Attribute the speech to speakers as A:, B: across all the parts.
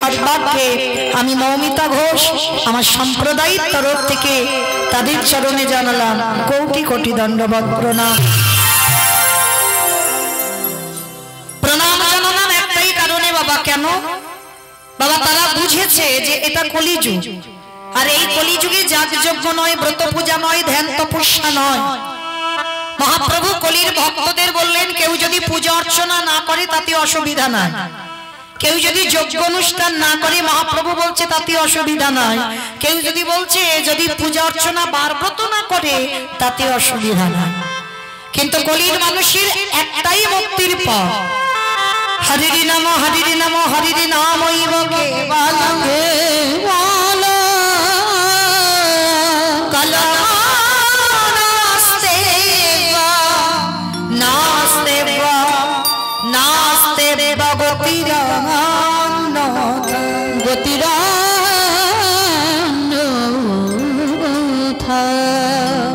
A: সদ্ভাগ্যে আমি মৌমিতা ঘোষ আমার সম্প্রদায়ের তরফ থেকে তাদের চরণে জানালাম কোটি কোটি দণ্ডবৎ প্রণাম। প্রণাম জানালাম একটাই কারণে বাবা, কেন বাবা? তারা বুঝেছে যে এটা কলিযুগ, আর এই কলিযুগে যাগযজ্ঞ নয়, ব্রত পূজা নয়, ধ্যান তপস্যা নয়। মহাপ্রভু কলির ভক্তদের বললেন, কেউ যদি পূজা অর্চনা না করে তাতে অসুবিধা নাই, কেউ যদি যজ্ঞ অনুষ্ঠান না করে মহাপ্রভু বলছে তাতে অসুবিধা নাই, কেউ যদি বলছে যদি পূজা অর্চনা বারব্রত না করে তাতে অসুবিধা নাই। কিন্তু কলির মানুষের একটাই মুক্তির পথ, হরিরি নাম হরিরি নাম হরিরি নাম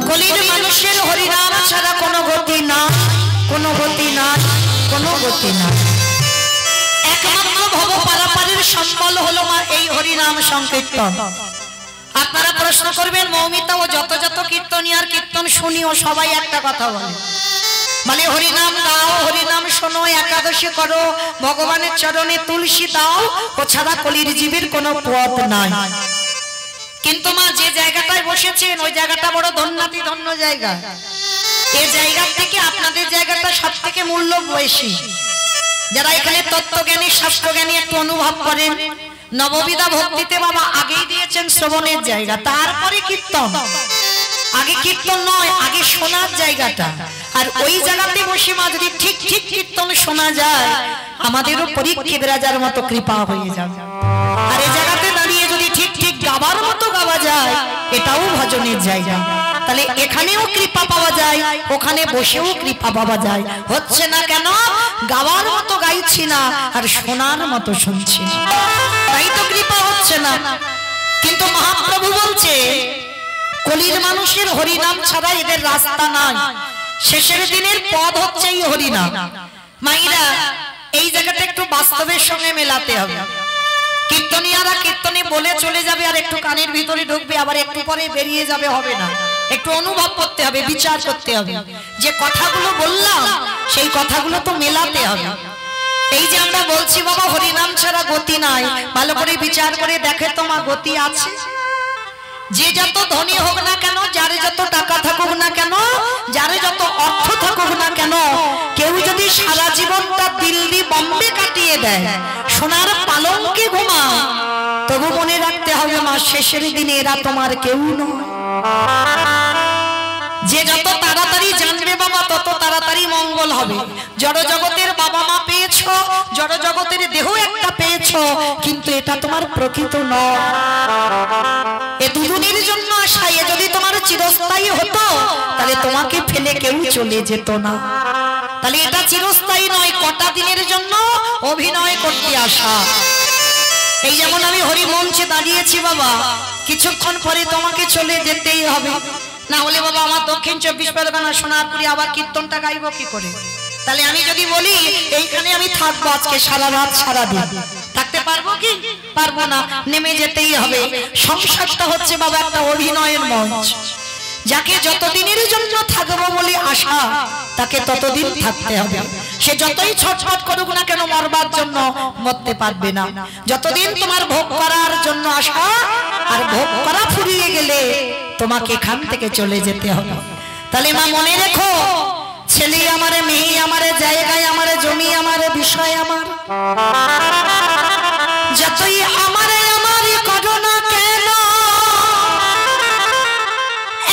A: কলির মানুষের হরিনাম ছাড়া কোনো গতি না, কোনো গতি না, কোনো গতি না। একমাত্র ভব পারাপারের সম্বল হলো মা এই হরিনাম সংকীর্তন। আপনারা প্রশ্ন করবেন, মৌমিতা ও যত যত কীর্তনিয়ার কীর্তন শুনি ও সবাই একটা কথা বলে, মানে হরিনাম গাও, হরিনাম শোনো, একাদশী করো, ভগবানের চরণে তুলসী দাও, ও ছাড়া কলির জীবের কোনো পথ নাই। কিন্তু মা যে জায়গাটায় বসেছেন ওই জায়গাটা বড় ধন্যাতি ধন্য জায়গা। এই জায়গা থেকে আপনাদের জায়গাটা সব থেকে মূল্য বেশি। যারা এখানে তত্ত্বজ্ঞানী শাস্ত্রজ্ঞানী একটু অনুভব করেন, নববিধা ভক্তিতে বাবা আগেই দিয়েছেন শ্রবণের জায়গা, তারপরে কীর্তন। আগে কীর্তন নয়, আগে শোনার জায়গাটা। আর ওই জায়গাতে বসে মা যদি ঠিক ঠিক কীর্তন শোনা যায়, আমাদেরও পরীক্ষিত রাজার মতো কৃপা হয়ে যাবে। আর এই জায়গাতে দাঁড়িয়ে যদি ঠিক ঠিক গাবার মতো গাওয়া যায়, এটাও ভজনের জায়গা। তাহলে এখানেও কৃপা পাওয়া যায়, ওখানে বসেও কৃপা পাওয়া যায়। হচ্ছে না কেন? গাওয়ার মতো গাইছি না আর শোনার মতো শুনছি না, তাই তো কৃপা হচ্ছে না। কিন্তু মহাপ্রভু বলছে কলির মানুষের হরিনাম ছাড়া এদের রাস্তা নাই, শেষের দিনের পথ হচ্ছে এই হরিনাম। মাইরা এই জায়গাটা একটু বাস্তবের সঙ্গে মেলাতে হবে। কীর্তনিয়ারা কীর্তনে বলে চলে যাবে আর একটু কানের ভিতরে ঢুকবে, আবার একটু পরে বেরিয়ে যাবে, হবে না। একটু অনুভব করতে হবে, বিচার করতে হবে, যে কথাগুলো বললাম সেই কথাগুলো তো মেলাতে হবে। এই যে আমরা বলছি বাবা হরিনাম ছাড়া গতি নাই, ভালো করে বিচার করে দেখে তোমার গতি আছে। যে যত ধনী হোক না কেন, যারে যত টাকা থাকুক না কেন, যারে যত অর্থ থাকুক না কেন, কেউ যদি সারা জীবনটা দিল্লি বম্বে কাটিয়ে দেয়, সোনার পালঙ্কে ঘুমায়, তবু মনে রাখতে হবে মা শেষের দিনে এরা তোমার কেউ নয়। যে যত তাড়াতাড়ি জানবে বাবা তত তাড়াতাড়ি মঙ্গল হবে। জড় জগতের বাবা মা পেয়েছো, জড় জগতের দেহ একটা পেয়েছো, কিন্তু এটা তোমার প্রকৃত নয়। এ দুদিনের জন্য আসা, এ যদি তোমার চিরস্থায়ী হতো তাহলে তোমাকে ফেলে কেউ চলে যেত না। তাহলে এটা চিরস্থায়ী নয়, কটা দিনের জন্য অভিনয় করতে আসা। এই যেমন আমি হরি মঞ্চে দাঁড়িয়েছি বাবা, কিছুক্ষণ পরে তোমাকে চলে যেতেই হবে, না হলে বাবা আমার দক্ষিণ 24 পরগনা সোনারপুরে আবার কীর্তনটা গাইবো কি করে? তাহলে আমি যদি বলি এইখানে আমি থাকবো আজকে সারা রাত সারা দিন, থাকতে পারবো কি? পারবো না, নেমে যেতেই হবে। সংসারটা হচ্ছে বাবা একটা অভিনয়ের মঞ্চ। যাকে যতদিনের জন্য থাকবো বলে আশা, তাকে ততদিন থাকতে হবে। সে যতই ছটফট করুক না কেন মরবার জন্য মরতে পারবে না। যতদিন তোমার ভোগ করার জন্য আশা, আর ভোগ করা ফুরিয়ে গেলে তোমাকে এখান থেকে চলে যেতে হবে। তাহলে মা মনে রেখো, ছেলে আমারে, মেয়ে আমারে, জায়গায় আমারে, জমি আমারে, বিষয় আমার, যতই আমারে আমারই করো না কেন,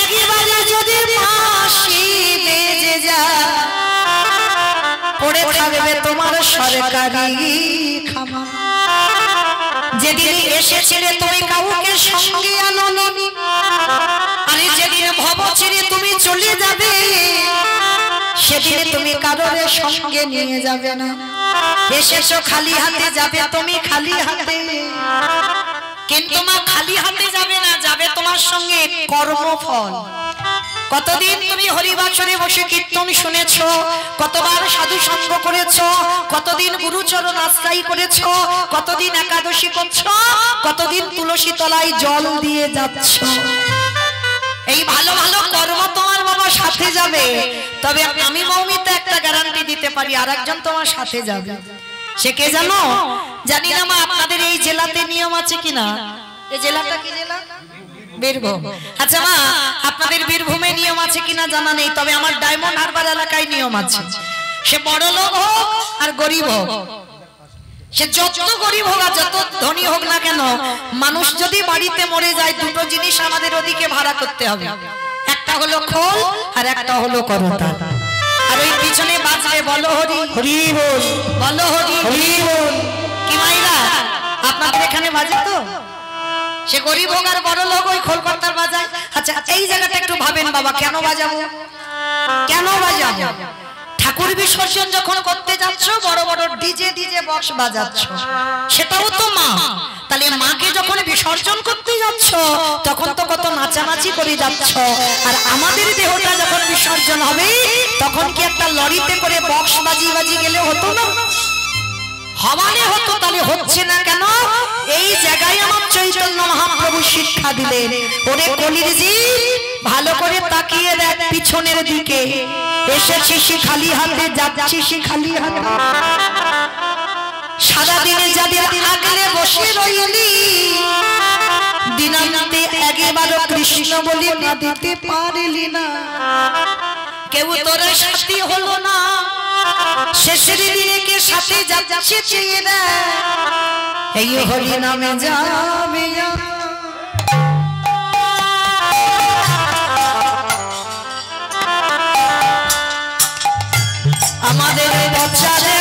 A: একেবারে যদি ফাঁসি বেজে যায়, পড়ে থাকবে তোমার সরকারি খামা। যেদিন এসেছিলে তুমি কাউকে সঙ্গে আনোনি, আরে যেদিন ভব ছেড়ে তুমি চলে যাবে, সেদিন তুমি কারোর সঙ্গে নিয়ে যাবে না। এসেছো খালি হাতে, যাবে তুমি খালি হাতে। কিন্তু মা খালি হাতে যাবে না, যাবে তোমার সঙ্গে কর্মফল। কতদিন তুমি হরিবাসরে বসে কীর্তন শুনেছো, কতবার সাধু সঙ্গ করেছো, কতদিন গুরুচরণ আশ্রয় করেছো, কতদিন একাদশী করছো, কতদিন তুলসী তলায় জল দিয়ে যাচ্ছ। এই ভালো ভালো কর্ম তোমার বাবা সাথে যাবে। তবে আমি মৌমিতা একটা গ্যারান্টি দিতে পারি, আরেকজন তোমার সাথে যাবে। সে কে জানো? জানি না মা আপনাদের এই জেলাতে নিয়ম আছে কিনা। এই জেলাটা কি জেলা? বীরভূম। আচ্ছা মা আপনাদের বীরভূমে নিয়ম আছে কিনা জানা নেই, তবে আমার ডায়মন্ড হারবার এলাকায় নিয়ম আছে। সে বড় লোক হোক আর গরিব হোক, সে যত গরিব হোক আর যত ধনী হোক না কেন, মানুষ যদি বাড়িতে মরে যায় দুটো জিনিস আমাদের ওদিকে ভাড়া করতে হবে। একটা হলো খোল আর একটা হলো করতা। আর ওই পিছনে বাজবে বলো হরি হরি বল, বলো হরি হরি বল। কি মাইরা আপনাদের এখানে বাজে তো? সে গরিব হোক আর বড় লোক ওই খোল করতার বাজায়। আচ্ছা এই জায়গাটা একটু ভাবেন বাবা, কেন বাজাবো? কেন বাজাবো? ঠাকুর বিসর্জন যখন করতে যাচ্ছ বড় বড় ডিজে বক্স বাজাচ্ছ, সেটাও তো মা। তাহলে মাকে যখন বিসর্জন করতে যাচ্ছ তখন তো কত নাচানাচি করে যাচ্ছ। আর আমাদের দেহটা যখন বিসর্জন হবে তখন কি একটা লরিতে করে বক্স বাজি গেলে হতো না? হওয়ালে হতো। তাহলে হচ্ছে না কেন? এই জায়গায় আমার চৈতন্য মহাপ্রভু শিক্ষা দিলেন, ওরে কলির জীব ভালো করে তাকিয়ে দেখ পিছনের দিকে। এসেছিস খালি হাতে, যাচ্ছিস খালি হাতে। সারাদিনে যাদের আগলে বসে রইলি, দিনান্তে একবারও কৃষ্ণ বলি না দিতে পারলি না। কেউ তোর সাথী হলো না, শেষের দিনে কে সাথে যাচ্ছে চেয়ে না। এই হরি নামে যাবে আমাদের বাচ্চারে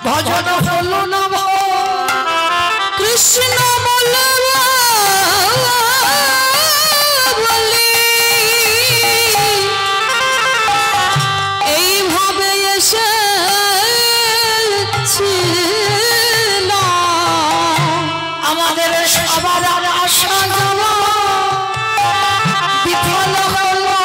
A: ভজন হলো না কৃষ্ণ এইভাবে এসে আমাদের সবার আশা বিফল হলো।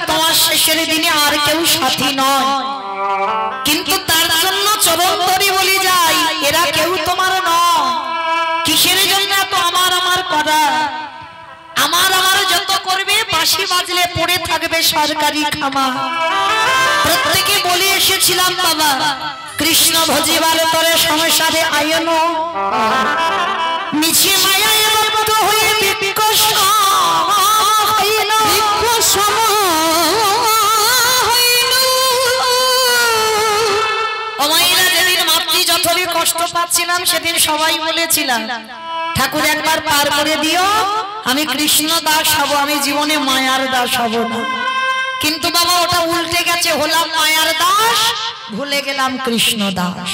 A: তোমার শেষের দিনে আর কেউ সাথী নয়, কিন্তু তার জন্য চরণ ধরে বলি যাই এরা কেউ তোমার নয়। কিসের জন্য তো আমার আমার করা? আমার আমার যত করবে বাঁশি বাজলে পড়ে থাকবে সরকারি খামা। প্রত্যেকে বলে এসেছিলাম বাবা কৃষ্ণ ভজিবার তরে সংসারে আয়ন মিছে মায়ায় বদ্ধ হয়ে যেদিন মাতৃ যথরী কষ্ট পাচ্ছিলাম সেদিন সবাই বলেছিলাম ঠাকুর একবার পার করে দিও, আমি কৃষ্ণ দাস হব, আমি জীবনে মায়ার দাস হব না। কিন্তু বাবা ওটা উল্টে গেছে, হলাম মায়ার দাস, ভুলে গেলাম কৃষ্ণ দাস।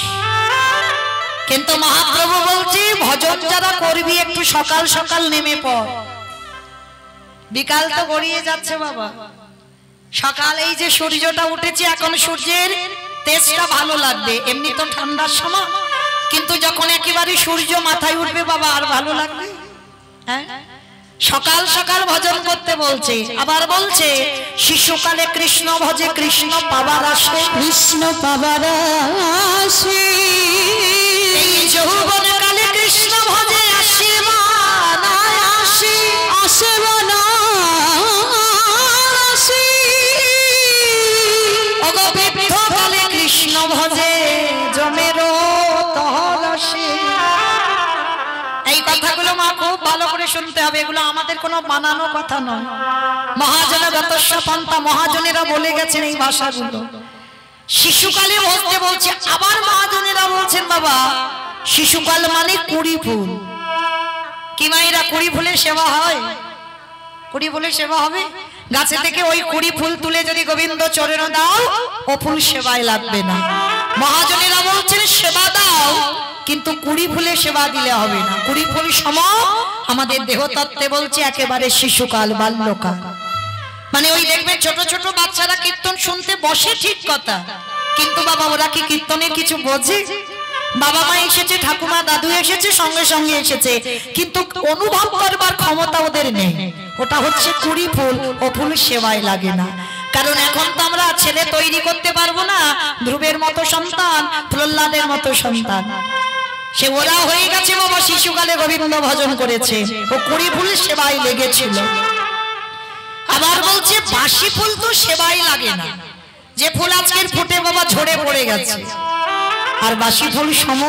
A: কিন্তু মহাপ্রভু বলছি ভজন যারা করবি একটু সকাল সকাল নেমে পড়। বিকাল তো গড়িয়ে যাচ্ছে বাবা, সকাল এই যে সূর্যটা উঠেছে এখন সূর্যের তেজটা ভালো লাগবে, এমনি তো ঠান্ডার সময়, কিন্তু যখন একেবারে সূর্য মাথায় উঠবে বাবা আর ভালো লাগবে। হ্যাঁ সকাল সকাল ভজন করতে বলছে। আবার বলছে শিশুকালে কৃষ্ণ ভজে কৃষ্ণ পাবার আসে, কৃষ্ণ পাবার আসে, এই যৌবন কালে কৃষ্ণ ভজে আসে বানা আসে, আসে বানা আসে, ওগো বৃদ্ধ কালে কৃষ্ণ ভজে জমেরো তহল আসে। এই কথাগুলো মা খুব ভালো করে শুনতে হবে, এগুলো আমাদের কোনো বানানো কথা নয়। মহাজন গতস্য পন্থা, মহাজনেরা বলে গেছেন এই ভাষাগুলো। শিশুকালে বলতে বলছে, আবার মহাজনেরা বলছেন বাবা শিশুকাল মানে কুড়ি ফুল। কি মায়েরা কুড়ি ফুলের সেবা হয়? কুড়ি ফুলের সেবা হবে? গাছে থেকে ওই কুড়ি ফুল তুলে যদি গোবিন্দ চরণে দাও ও ফুল সেবায় লাগবে না। মহাজনেরা বলছেন সেবা দাও কিন্তু কুড়ি ফুলে সেবা দিলে হবে না। কুড়ি ফুল সম আমাদের দেহতত্ত্বে বলছে একেবারে শিশুকাল, বাল্যকাল। মানে ওই দেখবে ছোট ছোট বাচ্চারা কীর্তন শুনতে বসে, ঠিক কথা, কিন্তু বাবা ওরা কি কীর্তনের কিছু বোঝে? বাবা মা এসেছে, ঠাকুমা দাদু এসেছে, সঙ্গে সঙ্গে এসেছে, কিন্তু অনুভব করবার ক্ষমতা ওদের নেই। ওটা হচ্ছে কুড়ি ফুল, ও ফুল সেবায় লাগে না। কারণ এখন তো আমরা ছেলে তৈরি করতে পারবো না, ধ্রুবের মতো সন্তান, প্রহ্লাদের মতো সন্তান, সে ওরা হয়ে গেছে বাবা শিশুকালে গোবিন্দ ভজন করেছে, ও কুড়ি ফুল সেবায় লেগেছিল। আবার বলছে বাসি ফুল তো সেবায় লাগে না, যে ফুল আজকের ফুটে বাবা ঝরে পড়ে গেছে। আর বাসি ফুল সম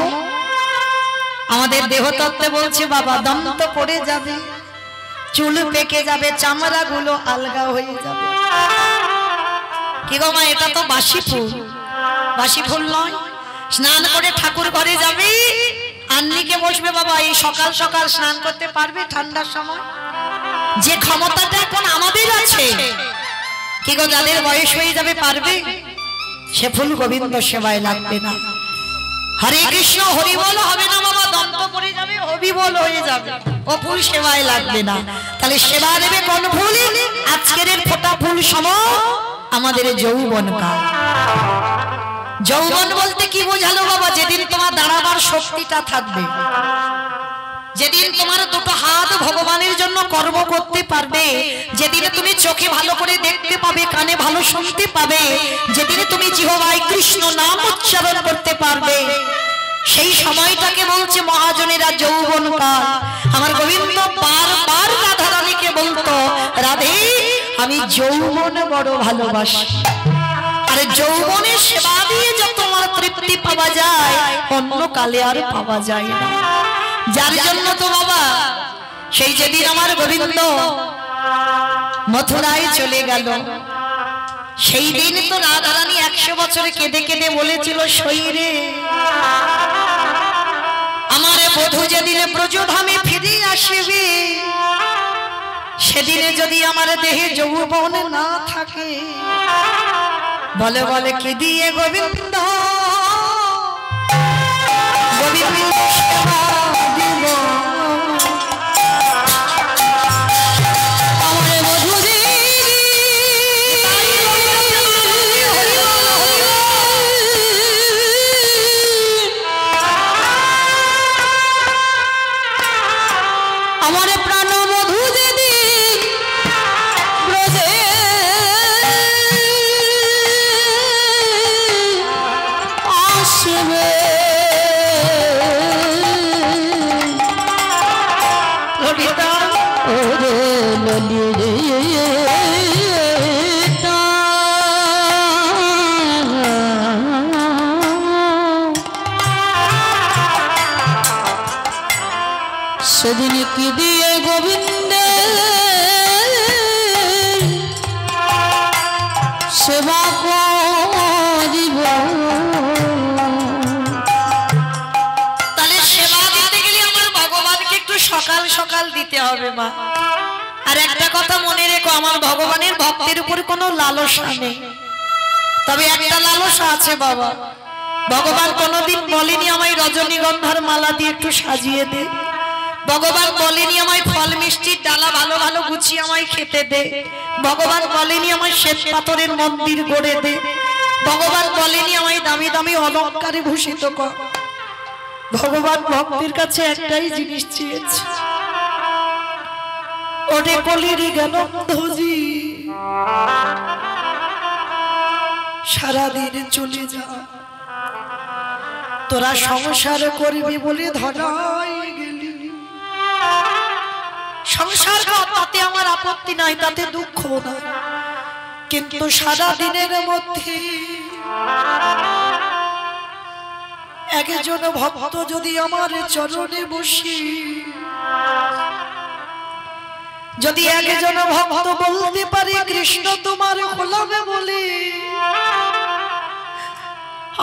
A: আমাদের দেহতত্ত্বে বলছে বাবা দন্ত পড়ে যাবে, চুল পেকে যাবে, চামড়া গুলো আলগা হয়ে যাবে। কি গো মা, এটা তো বাসি ফুল, বাসি ফুল নয়। স্নান করে ঠাকুর ঘরে যাবে, আন্নিকে বসবে বাবা, এই সকাল সকাল স্নান করতে পারবে ঠান্ডার সময়? যে ক্ষমতাটা এখন আমাদের আছে, কি গো যাদের বয়স হয়ে যাবে পারবে? সে ফুল গোবিন্দ সেবায় লাগবে না। হরে কৃষ্ণ হরি বল হবে না বাবা, দন্ত পড়ে যাবে, হবি বল হয়ে যাবে, ও ফুল সেবায় লাগবে না। তাহলে সেবা দেবে কোন ফুল? আজকের ফোটা ফুল সম আমাদের যৌবন কাল। যৌবন বলতে কি বোঝালো বাবা? যেদিন তোমার দাঁড়াবার শক্তিটা থাকবে, যেদিন তোমার দুটো হাত ভগবানের জন্য কর্ম করতে পারবে, যেদিন তুমি চোখে ভালো করে দেখতে পাবে, কানে ভালো শুনতে পাবে, যেদিন তুমি জিহ্বায় কৃষ্ণ নাম উচ্চারণ করতে পারবে, সেই সময়টাকে বলছে মহাজনেরা যৌবন কাল। আমার গোবিন্দ বারবার রাধা রানীকে বলতো, রাধে আমি যৌবন বড় ভালোবাসি। আরে যৌবনের সেবা দিয়ে যত আমার তৃপ্তি পাওয়া যায় অন্য কালে আর পাওয়া যায় না। যার জন্য তো বাবা সেই যেদিন আমার গোবিন্দ মথুরায় চলে গেল, সেই দিন তো রাধারানী 100 বছরে কেঁদে কেঁদে বলেছিল, শরীরে আমার বধূ যেদিনে ব্রজধামে ফিরে আসবে, সেদিনে যদি আমার দেহে যৌবন না থাকে, বলে বলে কি দিয়ে গোবিন্দ গোবিন্দ সেবা দিব, আমার বধূ আমার প্রাণ বধূ যদি ব্রজে ওরে ললিতা সেদিন কি দিয়ে গোবিন্দে সেবা করিব তাহলে সেবা দিতে গেলে আমার ভগবানকে একটু সকাল সকাল দিতে হবে মা আর একটা কথা মনে রেখো আমার ভগবানের ভক্তের উপর কোনো লালসা নেই তবে একটা লালসা আছে বাবা ভগবান কোনোদিন বলেনি আমায় রজনীগন্ধার মালা দিয়ে একটু সাজিয়ে দে ভগবান বলেনি আমায় ফল মিষ্টির ডালা ভালো ভালো গুছিয়ে আমায় খেতে দে ভগবান বলেনি আমায় শ্বেত পাথরের মন্দির গড়ে দে ভগবান বলেনি আমায় দামি দামি অলংকারে ভূষিত কর ভগবান ভক্তের কাছে একটাই জিনিস চেয়েছে ওরে কলিরি গেল ধজি সারাদিন চলে যা তোরা সংসার করবি বলে ধরাই গেলি সংসার তাতে আমার আপত্তি নাই তাতে দুঃখ না কিন্তু সারা দিনের মধ্যে একজন ভক্ত যদি আমার চরণে বসি যদি একজন ভক্ত বলতে পারে কৃষ্ণ তোমার গোলামে বলে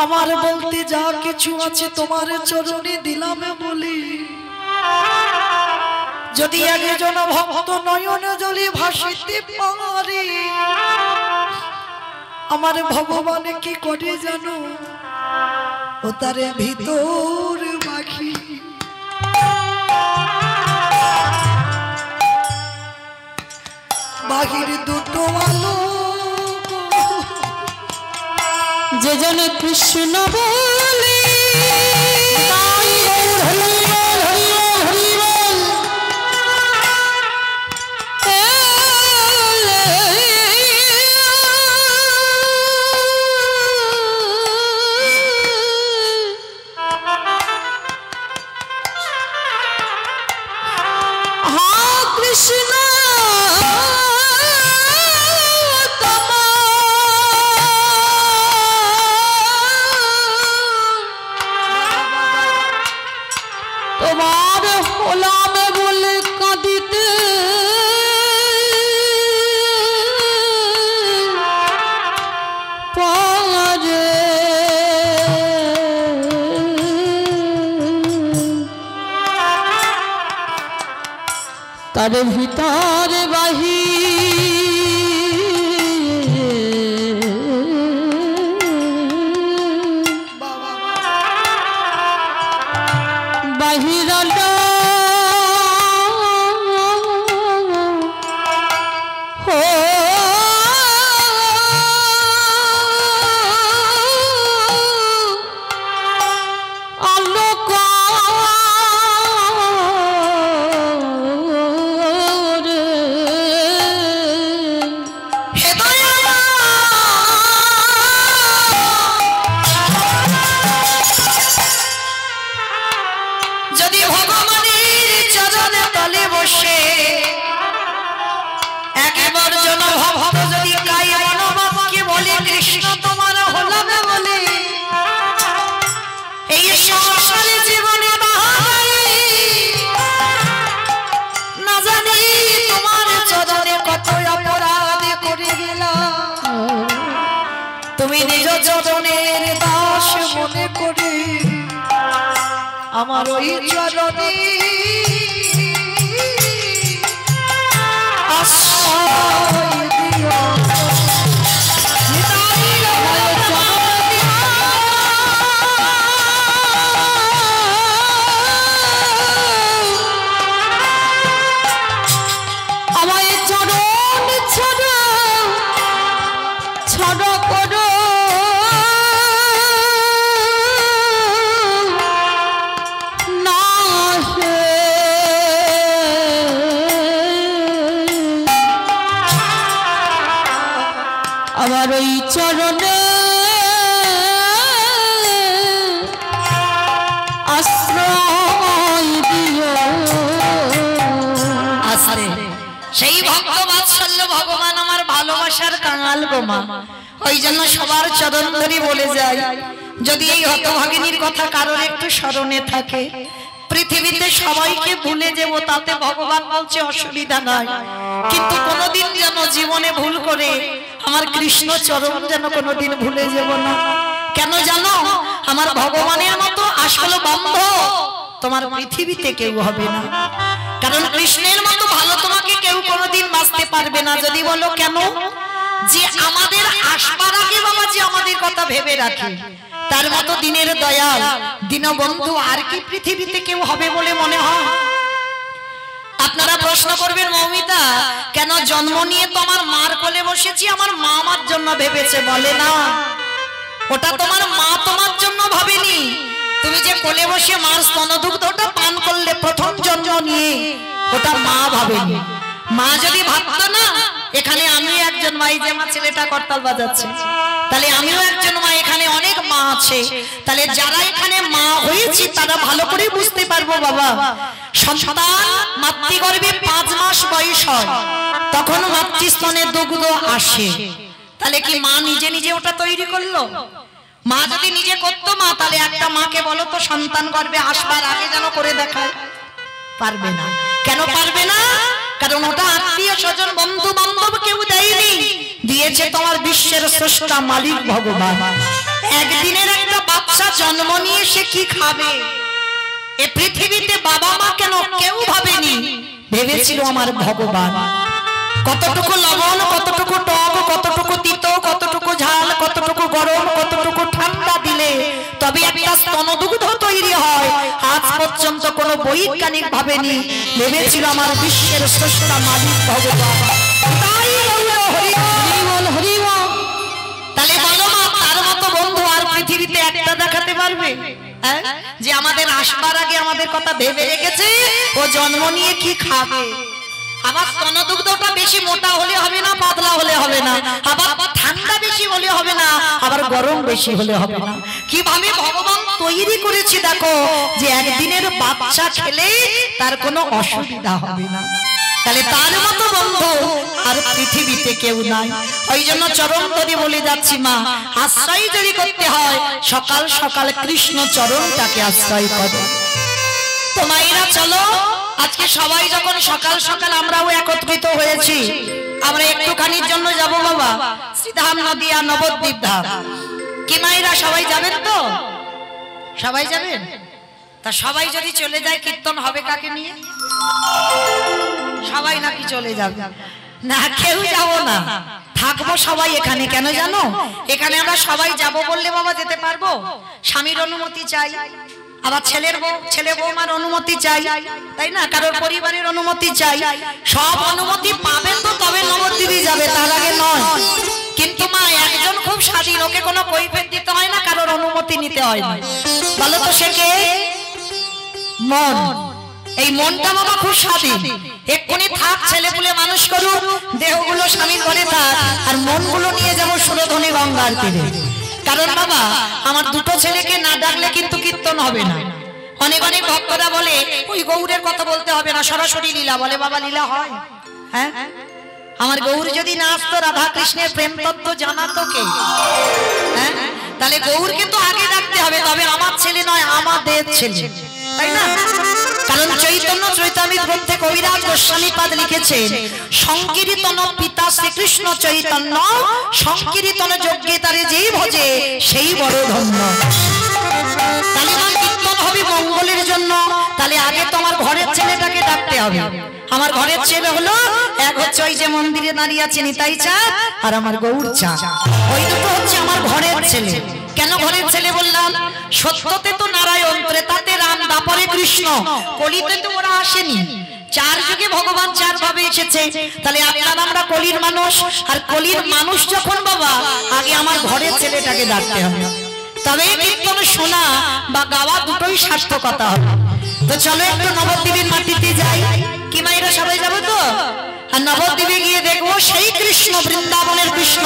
A: আমার বলতে যা কিছু আছে তোমার চরণে দিলাম বলে যদি একজন ভক্ত নয়ন জলে ভাসিতে পারে আমার ভগবান কি করে জানো ও তারে ভিতর বাকি বাহির দুটো আলো যে জন কৃষ্ণ বলে কৃষ্ণ তোমার হোলামে বলে কাঁদিতে পারে তার ভিতর বাহির যদি ভগবানের চরণে তলে বসে একবার জন ভক্ত যদি গায়ে মনোবাক্যে বলে কৃষ্ণ তোমার হোলামে বলে এই সংসারে জীবনে না জানি তোমার চরণে কত অপরাধ করে গেলাম তুমি নিজ চরণের দাস মনে করে আমার ওই চরণে আশ্রয় দিও আমায় চরণ ছড়া ছড়া করো আমার ওই চরণে আশ্রয় দিও আশ্রয় এই ভক্ত বাৎসল্য ভগবান আমার ভালোবাসার কাঙাল গো মা। ওই জন্য সবার চরণ ধরে বলে যায়, যদি এই হতভাগিনীর কথা কারোর একটু স্মরণে থাকে, পৃথিবীতে সবাইকে ভুলে যাব, তাতে ভগবান বলছে অসুবিধা নাই, কিন্তু কোনোদিন যেন জীবনে ভুল করে আমার কৃষ্ণ চরণ যেন কোনোদিন ভুলে যাব না। কেন জানো? আমার ভগবানের মতো আসল বন্ধু তোমার পৃথিবীতে কেউ হবে না, কারণ কৃষ্ণের মতো ভালো তোমাকে কেউ কোনোদিন বাঁচতে পারবে না। যদি বলো কেন? যে আমাদের আসবার আগে বাবা যে আমাদের কথা ভেবে রাখে, তার মতো দিনের দয়াল দীনবন্ধু আর কি পৃথিবীতে কেউ হবে বলে মনে হয়? আপনারা প্রশ্ন করবেন, মৌমিতা কেন জন্ম নিয়ে তো আমার মার কোলে বসেছি, আমার মা আমার জন্য ভেবেছে? বলে না, ওটা তোমার মা তোমার জন্য ভাবেনি। তুমি যে কোলে বসে মার স্তনদুগ্ধটা পান করলে প্রথম জন্ম নিয়ে, ওটা মা ভাবেনি। মা যদি ভাবতো না এখানে আমি একজন মা, যে মা ছেলেটা করতাল বাজাচ্ছে, তাহলে আমিও একজন মা, এখানে অনেক মা আছে, তাহলে যারা এখানে মা হয়েছি তারা ভালো করে বুঝতে পারবো বাবা, সন্তান মাতৃগর্ভে 5 মাস বয়স হয়, তখন মাতৃস্তনে দুগ্ধ আসে, তাহলে কি মা নিজে নিজে ওটা তৈরি করলো? মা যদি নিজে করতো মা, তাহলে একটা মাকে বলো তো সন্তান গর্ভে আসবার আগে যেন করে দেখায়, পারবে না। কেন পারবে না? কারণ ওটা আত্মীয় স্বজন বন্ধু বান্ধব কেউ দেয়নি, দিয়েছে তোমার বিশ্বের স্রষ্টা মালিক ভগবান। একদিনের একটা বাচ্চা জন্ম নিয়ে সে কি খাবে? এ পৃথিবীতে বাবা মা কেন কেউ ভাবেনি, ভেবেছিল আমার ভগবান। কতটুকু লবণ, কতটুকু টক, কতটুকু তিতো, কতটুকু ঝাল, কতটুকু গরম, কতটুকু ঠান্ডা দিলে তবে একটা স্তনদুগ্ধ তৈরি হয়, আজ পর্যন্ত কোনো বৈজ্ঞানিক ভাবেনি, ভেবেছিল আমার বিশ্বের স্রষ্টা মালিক ভগবান। তাই তাহলে বলো মা, তার মতো বন্ধু আর পৃথিবীতে একটা দেখাতে পারবে যে আমাদের আসবার আগে আমাদের কথা ভেবে রেখেছে, ও জন্ম নিয়ে কি খাবে? আবার স্তনদুগ্ধটা বেশি মোটা হলে হবে না, পাতলা হলে হবে না, আবার ঠান্ডা বেশি হলে হবে না, আবার গরম বেশি হলে হবে না। কিভাবে ভগবান তৈরি করেছে দেখো, যে একদিনের বাচ্চা খেলে তার কোনো অসুবিধা হবে না। তাহলে তার মতো বন্ধু আর পৃথিবীতে কেউ নাই। ওই জন্য চরণ ধরে বলে যাচ্ছি মা, আশ্রয় যদি করতে হয় সকাল সকাল কৃষ্ণ চরণটাকে আশ্রয় করো। তো মায়েরা চলো, আজকে সবাই যখন সকাল সকাল আমরাও একত্রিত হয়েছি, আমরা একটুখানির জন্য যাব বাবা শ্রীধাম নদিয়া নবদ্বীপ ধাম। কি মায়েরা সবাই যাবেন তো? সবাই যাবেন? তা সবাই যদি চলে যায় কীর্তন হবে কাকে নিয়ে? সবাই নাকি চলে যাবে? না, কেউ যাব না, থাকবো সবাই এখানে। কেন জানো? এখানে আমরা সবাই যাব বললে বাবা যেতে পারবো? স্বামীর অনুমতি চাই, আবার ছেলে বৌমার অনুমতি চাই, তাই না? কারোর পরিবারের অনুমতি চাই। সব অনুমতি পাবেন তো তবে নবদ্বীপে যাবে, তার আগে নয়। কিন্তু মা একজন খুব স্বাধীন, ওকে কোনো কৈফিয়ত দিতে হয় না, কারোর অনুমতি নিতে হয় না। বলো তো সে কে? মন। এই মনটা বাবা খুব স্বাধীন, এক্ষুনি থাক, ছেলে পুলে মানুষ করুক, দেহগুলো স্বামীর ঘরে থাক, আর মনগুলো নিয়ে যাবো সুরধনী গঙ্গার তীরে। কারণ বাবা আমার দুটো ছেলেকে না ডাকলে কিন্তু কীর্তন হবে না। অনেক অনেক ভক্তরা বলে ওই গৌরের কথা বলতে হবে না, সরাসরি লীলা বলে। বাবা লীলা হয়? হ্যাঁ, আমার গৌর যদি না আসতো, রাধা কৃষ্ণের প্রেম তত্ত্ব জানাতো কে? হ্যাঁ, তাহলে গৌরকে তো আগে ডাকতে হবে, তবে আমার ছেলে নয়, আমাদের ছেলে, তাই না? কারণ চৈতন্য চৈতামৃত গ্রন্থে কবিরাজ গোস্বামী পাদ লিখেছেন, সংকীর্তন পিতা শ্রীকৃষ্ণ চৈতন্য, সংকীর্তন যজ্ঞে তারে যেই ভজে সেই বড় ধন্য। তাহলে কীর্তন হবে মঙ্গলের জন্য, তাহলে আগে তো আমার ঘরের ছেলেটাকে ডাকতে হবে। আমার ঘরের ছেলে হলো এক, হচ্ছে ওই যে মন্দিরে দাঁড়িয়ে আছে নিতাই চাঁদ, আর আমার গৌর চাঁদ, ওই দুটো হচ্ছে আমার ঘরের ছেলে। কেন ঘরের ছেলে বললাম? সত্যতে তো নারায়ণ, ত্রেতাতে রাম, দ্বাপরে কৃষ্ণ, কলিতে তো ওরা আসেনি। 4 যুগে ভগবান 4 ভাবে এসেছে। তাহলে আপনারা আমরা কলির মানুষ, আর কলির মানুষ যখন বাবা আগে আমার ঘরের ছেলেটাকে ডাকতে হবে, তবে কীর্তন শোনা বা গাওয়া দুটোই সার্থকতা হবে। তো চলো একটু নবদ্বীপের মাটিতে যাই। কি মায়েরা সবাই যাবো তো? আর নবদ্বীপে গিয়ে দেখবো সেই কৃষ্ণ, বৃন্দাবনের কৃষ্ণ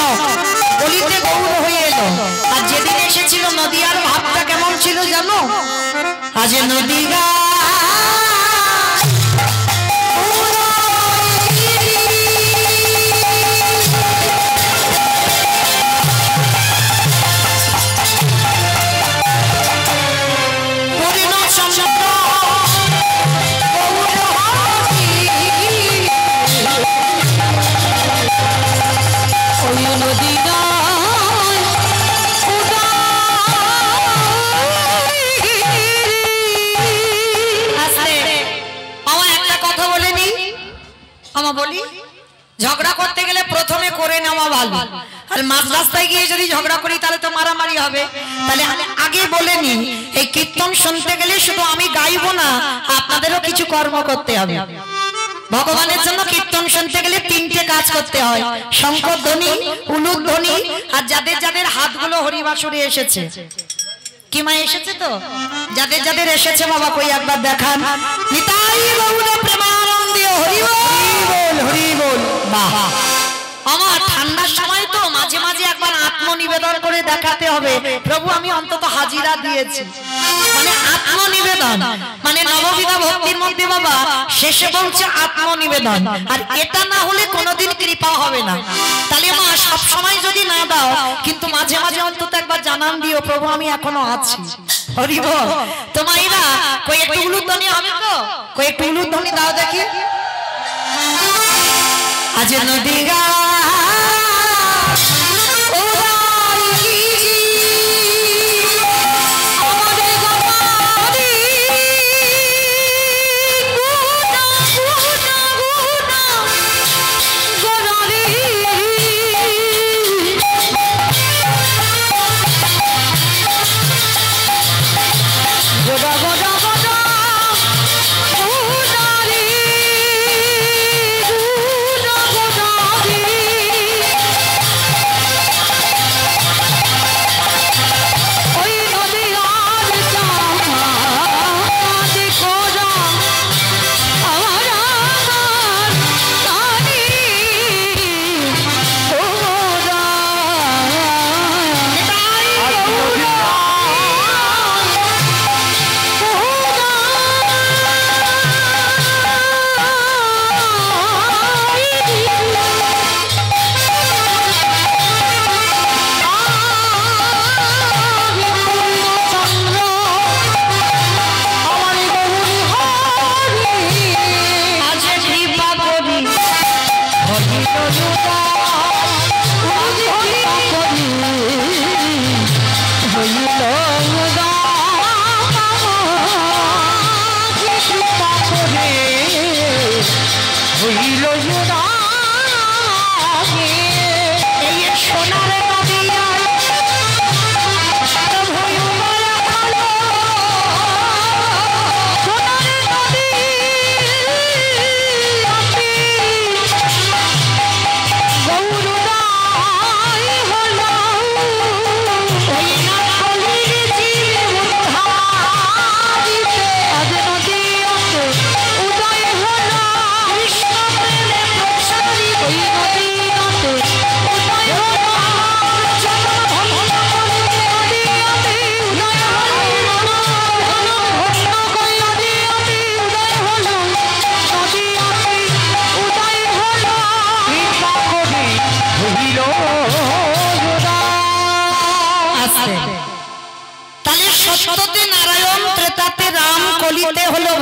A: কলিতে গৌর হয়ে এলো। আর যেদিন এসেছিল নদিয়ার ভাবটা কেমন ছিল জানো? আজ নদিয়া আমা বলি ঝগড়া করতে গেলে প্রথমে করে নেওয়া ভালো, আর মাঝ রাস্তায় গিয়ে যদি ঝগড়া করি তাহলে তো মারামারি হবে। তাহলে আগে বলে নি এই কীর্তন শুনতে গেলে শুধু আমি গাইবো না, আপনাদেরও কিছু কর্ম করতে হবে। ভগবানের জন্য কীর্তন শুনতে গেলে তিনটে কাজ করতে হয়, শঙ্খধ্বনি, উলুধ্বনি, আর যাদের যাদের হাতগুলো হরিবাসরে এসেছে, কি মা এসেছে তো, যাদের যাদের এসেছে বাবা কই একবার দেখান। নিতাই গৌর প্রেমানন্দে হরি বল হরি বল। বাহ, আমার ঠান্ডার সময় তো মাঝে মাঝে একবার আত্মনিবেদন করে দেখাতে হবে, প্রভু আমি অন্তত হাজিরা দিয়েছি, মানে আত্মনিবেদন, মানে নববিধা ভক্তির মধ্যে বাবা শেষে বলছে আত্মনিবেদন। আর এটা না হলে কোনোদিন কৃপা হবে না। তাহলে মা সব সময় যদি না দাও, কিন্তু মাঝে মাঝে অন্তত একবার জানান দিও, প্রভু আমি এখনো আছি। হরি বল। তো মাইরা কই একটু উলুধ্বনি হবে তো, কই একটু উলুধ্বনি দাও দেখি। আজ নদী গা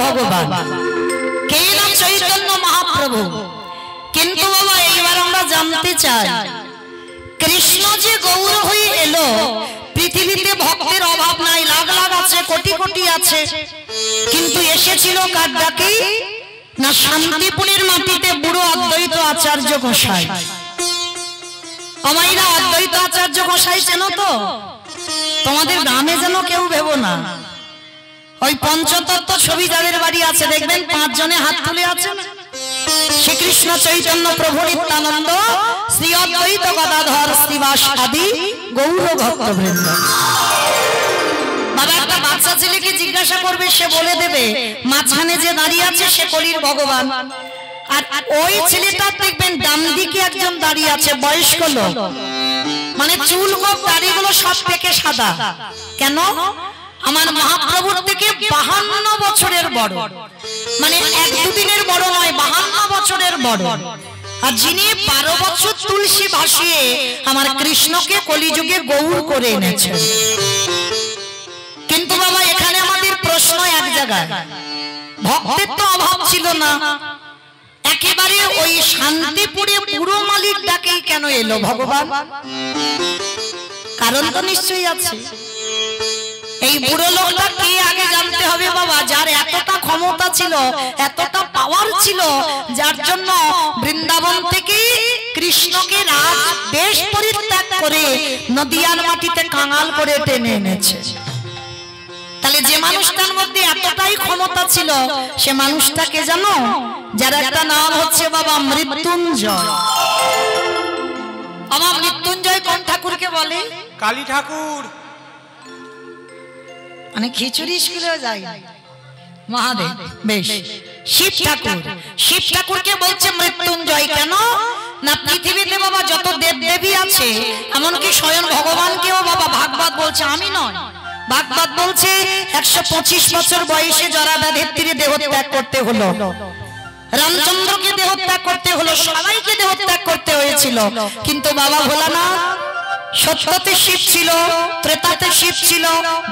A: ভগবান কে না চৈতন্য মহাপ্রভু। কিন্তু বাবা এইবার আমরা জানতে চাই কৃষ্ণ যে গৌর হয়ে এলো, পৃথিবীতে ভক্তের অভাব নাই, লাখ লাখ আছে, কোটি কোটি আছে, কিন্তু এসেছিল কার ডাকে না শান্তিপুরের মাটিতে বুড়ো অদ্বৈত আচার্য গোসাই। আমাইরা অদ্বৈত আচার্য গোসাই চেনো তো? তোমাদের গ্রামে যেন কেউ ভেবো না, ওই পঞ্চতত্ত্ব ছবি যাদের বাড়ি আছে দেখবেন 5 জনে হাত তুলে আছে, শ্রীকৃষ্ণ চৈতন্য প্রভু নিত্যানন্দ শ্রী অদ্বৈত গদাধর শ্রীবাস আদি গৌর ভক্তবৃন্দ। বাবা একটা বাচ্চা ছেলেকে জিজ্ঞাসা করবে, সে বলে দেবে মাঝখানে যে দাঁড়িয়ে আছে সে কলির ভগবান, আর ওই ছেলেটা দেখবেন ডান দিকে একজন দাঁড়িয়ে আছে বয়স্ক লোক, মানে চুল গোপ দাড়িগুলো সব থেকে সাদা। কেন? আমার মহাপ্রভুর থেকে 52 বছরের বড়, মানে 1-2 দিনের বড় নয়, 52 বছরের বড়। আর যিনি 12 বছর তুলসী ভাসিয়ে আমার কৃষ্ণকে কলিযুগে গৌর করে এনেছেন। কিন্তু বাবা এখানে আমাদের প্রশ্ন এক জায়গায়, ভক্তের তো অভাব ছিল না, একেবারে ওই শান্তিপুরে পুরো মালিক ডাকেই কেন এলো ভগবান? কারণ তো নিশ্চয়ই আছে। এই বুড়ো লোকটা কে আগে জানতে হবে বাবা, যার এতটা ক্ষমতা ছিল, এতটা পাওয়ার ছিল, যার জন্য কৃষ্ণকে রাজ বেশ পরিত্যাগ করে নদিয়ার মাটিতে কাঙাল করে টেনে এনেছে। তাহলে যে মানুষটার মধ্যে এতটাই ক্ষমতা ছিল সে মানুষটাকে জানো, যার একটা নাম হচ্ছে বাবা মৃত্যুঞ্জয়। আমার মৃত্যুঞ্জয় কোন ঠাকুরকে বলে?
B: কালী ঠাকুর।
A: মানে খিচুড়ি স্কুলেও যায় মহাদেব, বেশ শিব ঠাকুর। শিব ঠাকুরকে বলছে মৃত্যুঞ্জয়। কেন না পৃথিবীতে বাবা যত দেব দেবী আছে এমনকি স্বয়ং ভগবানকেও বাবা ভাগবত বলছে, আমি নয়, ভাগবত বলছে 125 বছর বয়সে জরাব্যাধির তীরে দেহত্যাগ করতে হলো, রামচন্দ্রকে দেহত্যাগ করতে হলো, সবাইকে দেহত্যাগ করতে হয়েছিল। কিন্তু বাবা ভোলানাথ সত্যতে শিব ছিল, ত্রেতাতে শিব ছিল,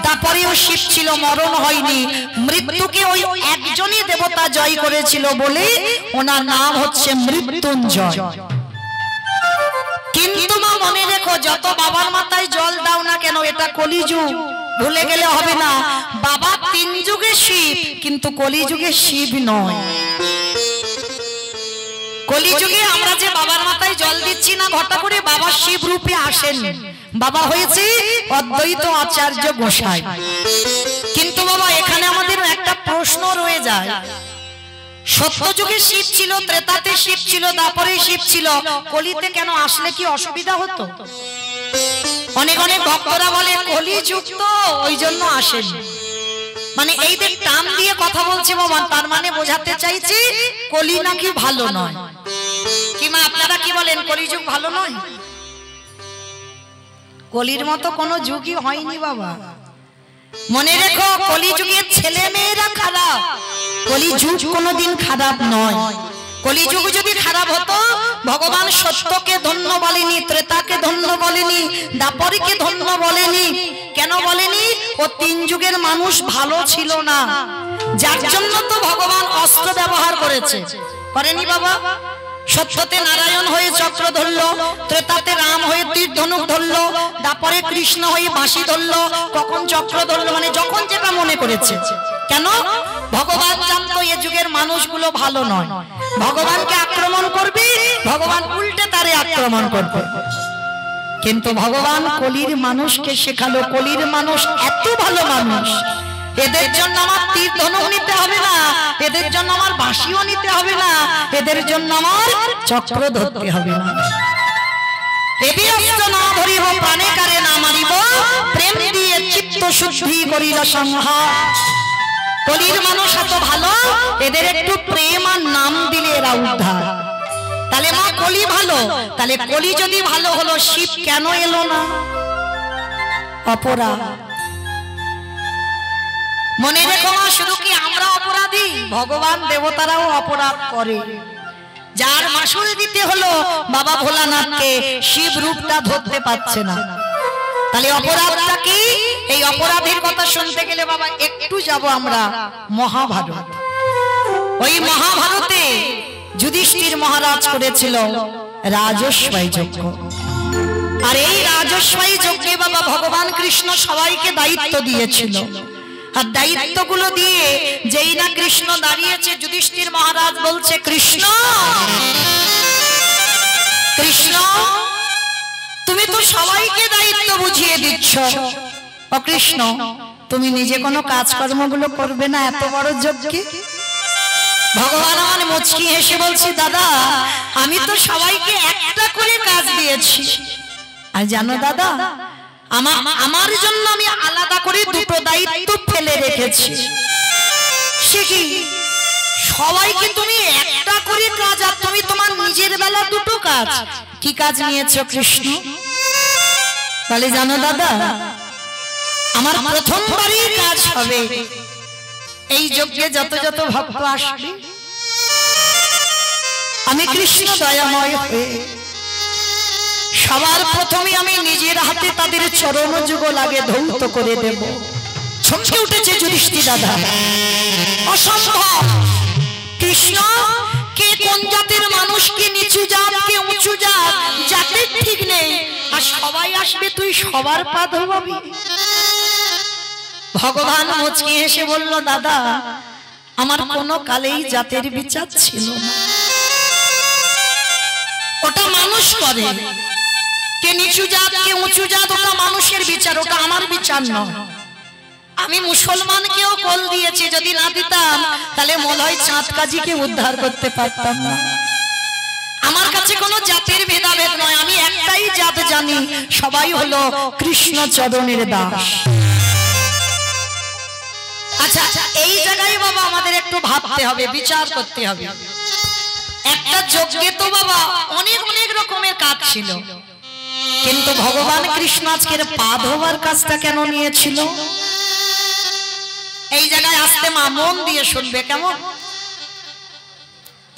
A: দাপরেও শিব ছিল, মরণ হয়নি। মৃত্যুকে ওই একজনই দেবতা জয় করেছিল বলে ওনার নাম হচ্ছে মৃত্যুঞ্জয়। কিন্তু মা মনে রেখো, যত বাবার মাথায় জল দাও না কেন, এটা কলিযুগ, ভুলে গেলে হবে না। বাবা 3 যুগে শিব, কিন্তু কলিযুগে শিব নয়। কলিযুগে আমরা যে বাবার মাথায় জল দিচ্ছি না ঘটা করে, বাবা শিব রূপে আসেন, বাবা হয়েছে অদ্বৈত আচার্য গোসাই। কিন্তু বাবা এখানে আমাদের একটা প্রশ্ন রয়ে যায়, সত্য যুগে শিব ছিল, ত্রেতাতে শিব ছিল, দাপরে শিব ছিল, কলিতে কেন আসলে কি অসুবিধা হতো? অনেক অনেক ভক্তরা বলে কলিযুগ তো ওই জন্য আসেন। মানে এই যে টান দিয়ে কথা বলছে বাবা, তার মানে বোঝাতে চাইছি কলি নাকি ভালো নয়। কি মা আপনারা কি বলেন, কলিযুগ ভালো নয়? কলির মতো কোনো যুগই হয়নি বাবা। মনে রেখো, কলিযুগের ছেলে মেয়েরা খারাপ, কলিযুগ কোনোদিন খারাপ নয়। কলিযুগ যদি খারাপ হতো, ভগবান সত্যকে ধন্য বলেনি, ত্রেতাকে ধন্য বলেনি, দাপরকে ধন্য বলেনি। কেন বলেনি? ও 3 যুগের মানুষ ভালো ছিল না, যার জন্য তো ভগবান অস্ত্র ব্যবহার করেছে, করেনি বাবা? সত্যতে নারায়ণ হয়ে চক্র ধরলো, ত্রেতাতে রাম হয়ে তীর ধনুক ধরলো, দাপরে কৃষ্ণ হয়ে বাঁশি ধরলো, কখন চক্র ধরলো, মানে যখন যেটা মনে করেছে। কেন? ভগবান জানতো এ যুগের মানুষগুলো ভালো নয়, ভগবানকে আক্রমণ করবে, ভগবান উল্টে তারে আক্রমণ করবে। কিন্তু ভগবান কলির মানুষকে শেখালো, কলির মানুষ এত ভালো মানুষ, এদের জন্য আমার তীর ধনুক নিতে হবে না, এদের জন্য আমার বাঁশিও নিতে হবে না, এদের জন্য আমার চক্র ধরতে হবে না। এদি অস্ত্র না ধরিব, প্রাণে কারে না মারিব, প্রেম দিয়ে চিত্ত শুদ্ধি করিল সংহার। কলির মানুষ এত ভালো, এদের একটু প্রেম আর নাম দিলে এরা উদ্ধার। তাহলে মা কলি ভালো, তাহলে কলি যদি ভালো হলো, শিব কেন এলো না? অপরাধ। মনে রেখো মা, শুধু কি আমরা অপরাধী, ভগবান দেবতারাও অপরাধ করে। যার মাসুরে দিতে হলো বাবা ভোলানাথকে, শিব রূপটা ধরতে পারছে না। তাহলে অপরাধটা কি? এই অপরাধের কথা শুনতে গেলে বাবা একটু যাব আমরা মহাভারত। ওই মহাভারতে যুধিষ্ঠির মহারাজ করেছিল রাজস্বাই যজ্ঞ। আর এই রাজস্বাই যজ্ঞে বাবা ভগবান কৃষ্ণ সবাইকে দায়িত্ব দিয়েছিল। আর দায়িত্বগুলো দিয়ে যেই না কৃষ্ণ দাঁড়িয়েছে, যুধিষ্ঠির মহারাজ বলছে, কৃষ্ণ কৃষ্ণ তুমি তো সবাইকে দায়িত্ব বুঝিয়ে দিচ্ছ, ও কৃষ্ণ তুমি নিজে কোনো কাজকর্মগুলো করবে না এত বড় যজ্ঞে? ভগবান আমার মুচকি হেসে বলছি, দাদা আমি তো সবাইকে একটা করে কাজ দিয়েছি। আর জানো দাদা, আমার জন্য আমি আলাদা করে 2টো দায়িত্ব ফেলে রেখেছি। সে কি? সবাইকে তুমি একটা করে কাজ, আর তুমি তোমার নিজের বেলা 2টো কাজ। কি কাজ নিয়েছো কৃষ্ণ? বলে জানো দাদা, আমার প্রথমবারই কাজ হবে, এই যজ্ঞে যত যত ভক্ত আসবে আমি কৃষ্ণ দয়াময় হয়ে সবার প্রথমে আমি নিজের হাতে তাদের চরণ যুগল আগে ধৌত করে দেব। চমকে উঠেছে যুধিষ্ঠির দাদা, অসম্ভব। কৃষ্ণ কে কোন জাতের মানুষ, কে নিচু জাত, কে উঁচু জাত, জাতের ঠিক নেই, আর সবাই আসবে তুই সবার পা ধোবাবি? ভগবান মুচকি হেসে বলল, দাদা আমার কোনো কালেই জাতের বিচার ছিল না। ও ওটা মানুষ করে, কে নিচু জাত কে উঁচু জাত ওটা মানুষের বিচার, ওটা আমার বিচার নয়। আমি মুসলমানকেও কল দিয়েছি, যদি না দিতাম তাহলে মলয় চাঁদ কাজীকে উদ্ধার করতে পারতাম না। আমার কাছে কোনো জাতের ভেদাভেদ নয়, আমি একটাই জাত জানি, সবাই হলো কৃষ্ণ চরণের দাস। আচ্ছা আচ্ছা, এই জায়গায় বাবা আমাদের একটু ভাবতে হবে, বিচার করতে হবে। একটা যজ্ঞে তো বাবা অনেক অনেক রকমের কাজ ছিল, কিন্তু ভগবান কৃষ্ণ আজকের পা ধোবার কাজটা কেন নিয়েছিল? এই জায়গায় আসতে মা মন দিয়ে শুনবে কেমন।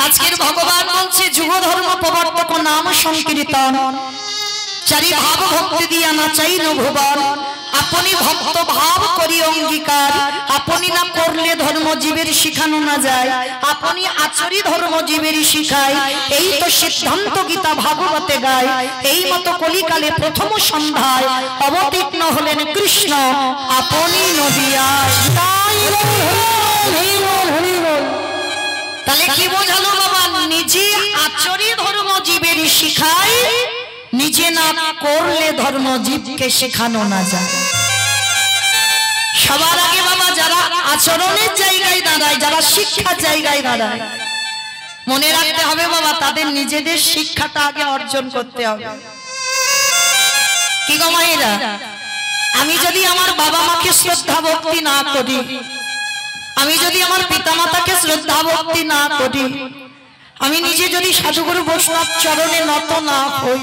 A: আজকের ভগবান বলছে যুগ ধর্ম প্রবর্তক নাম সংকীর্তন, চারি ভাব ভক্তি দিয়া না চাইল ভুবন, আপনি ভক্ত ভাব করি অঙ্গীকার, আপনি না করলে ধর্ম জীবের শিখানো না যায়, আপনি আচরি ধর্ম জীবেরই শিখায়, এই তো সিদ্ধান্ত গীতা ভাগবতে গায়। এই মতো কলিকালে প্রথম সন্ধ্যায় অবতীর্ণ হলেন কৃষ্ণ আপনি নদিয়ায়। তাহলে কি বোঝালো বাবা? নিজে আচরি ধর্ম জীবেরই শিখায়, নিজে না করলে ধর্ম জীবকে শেখানো না যায়। সবার আগে বাবা যারা আচরণের জায়গায় দাঁড়ায়, যারা শিক্ষার জায়গায় দাঁড়ায়, মনে রাখতে হবে বাবা তাদের নিজেদের শিক্ষাটা আগে অর্জন করতে হবে। কি গো মায়েরা, আমি যদি আমার বাবা মাকে শ্রদ্ধা ভক্তি না করি, আমি যদি আমার পিতামাতাকে শ্রদ্ধা ভক্তি না করি, আমি নিজে যদি সাধুগুরু বৈষ্ণব চরণে নত না হই,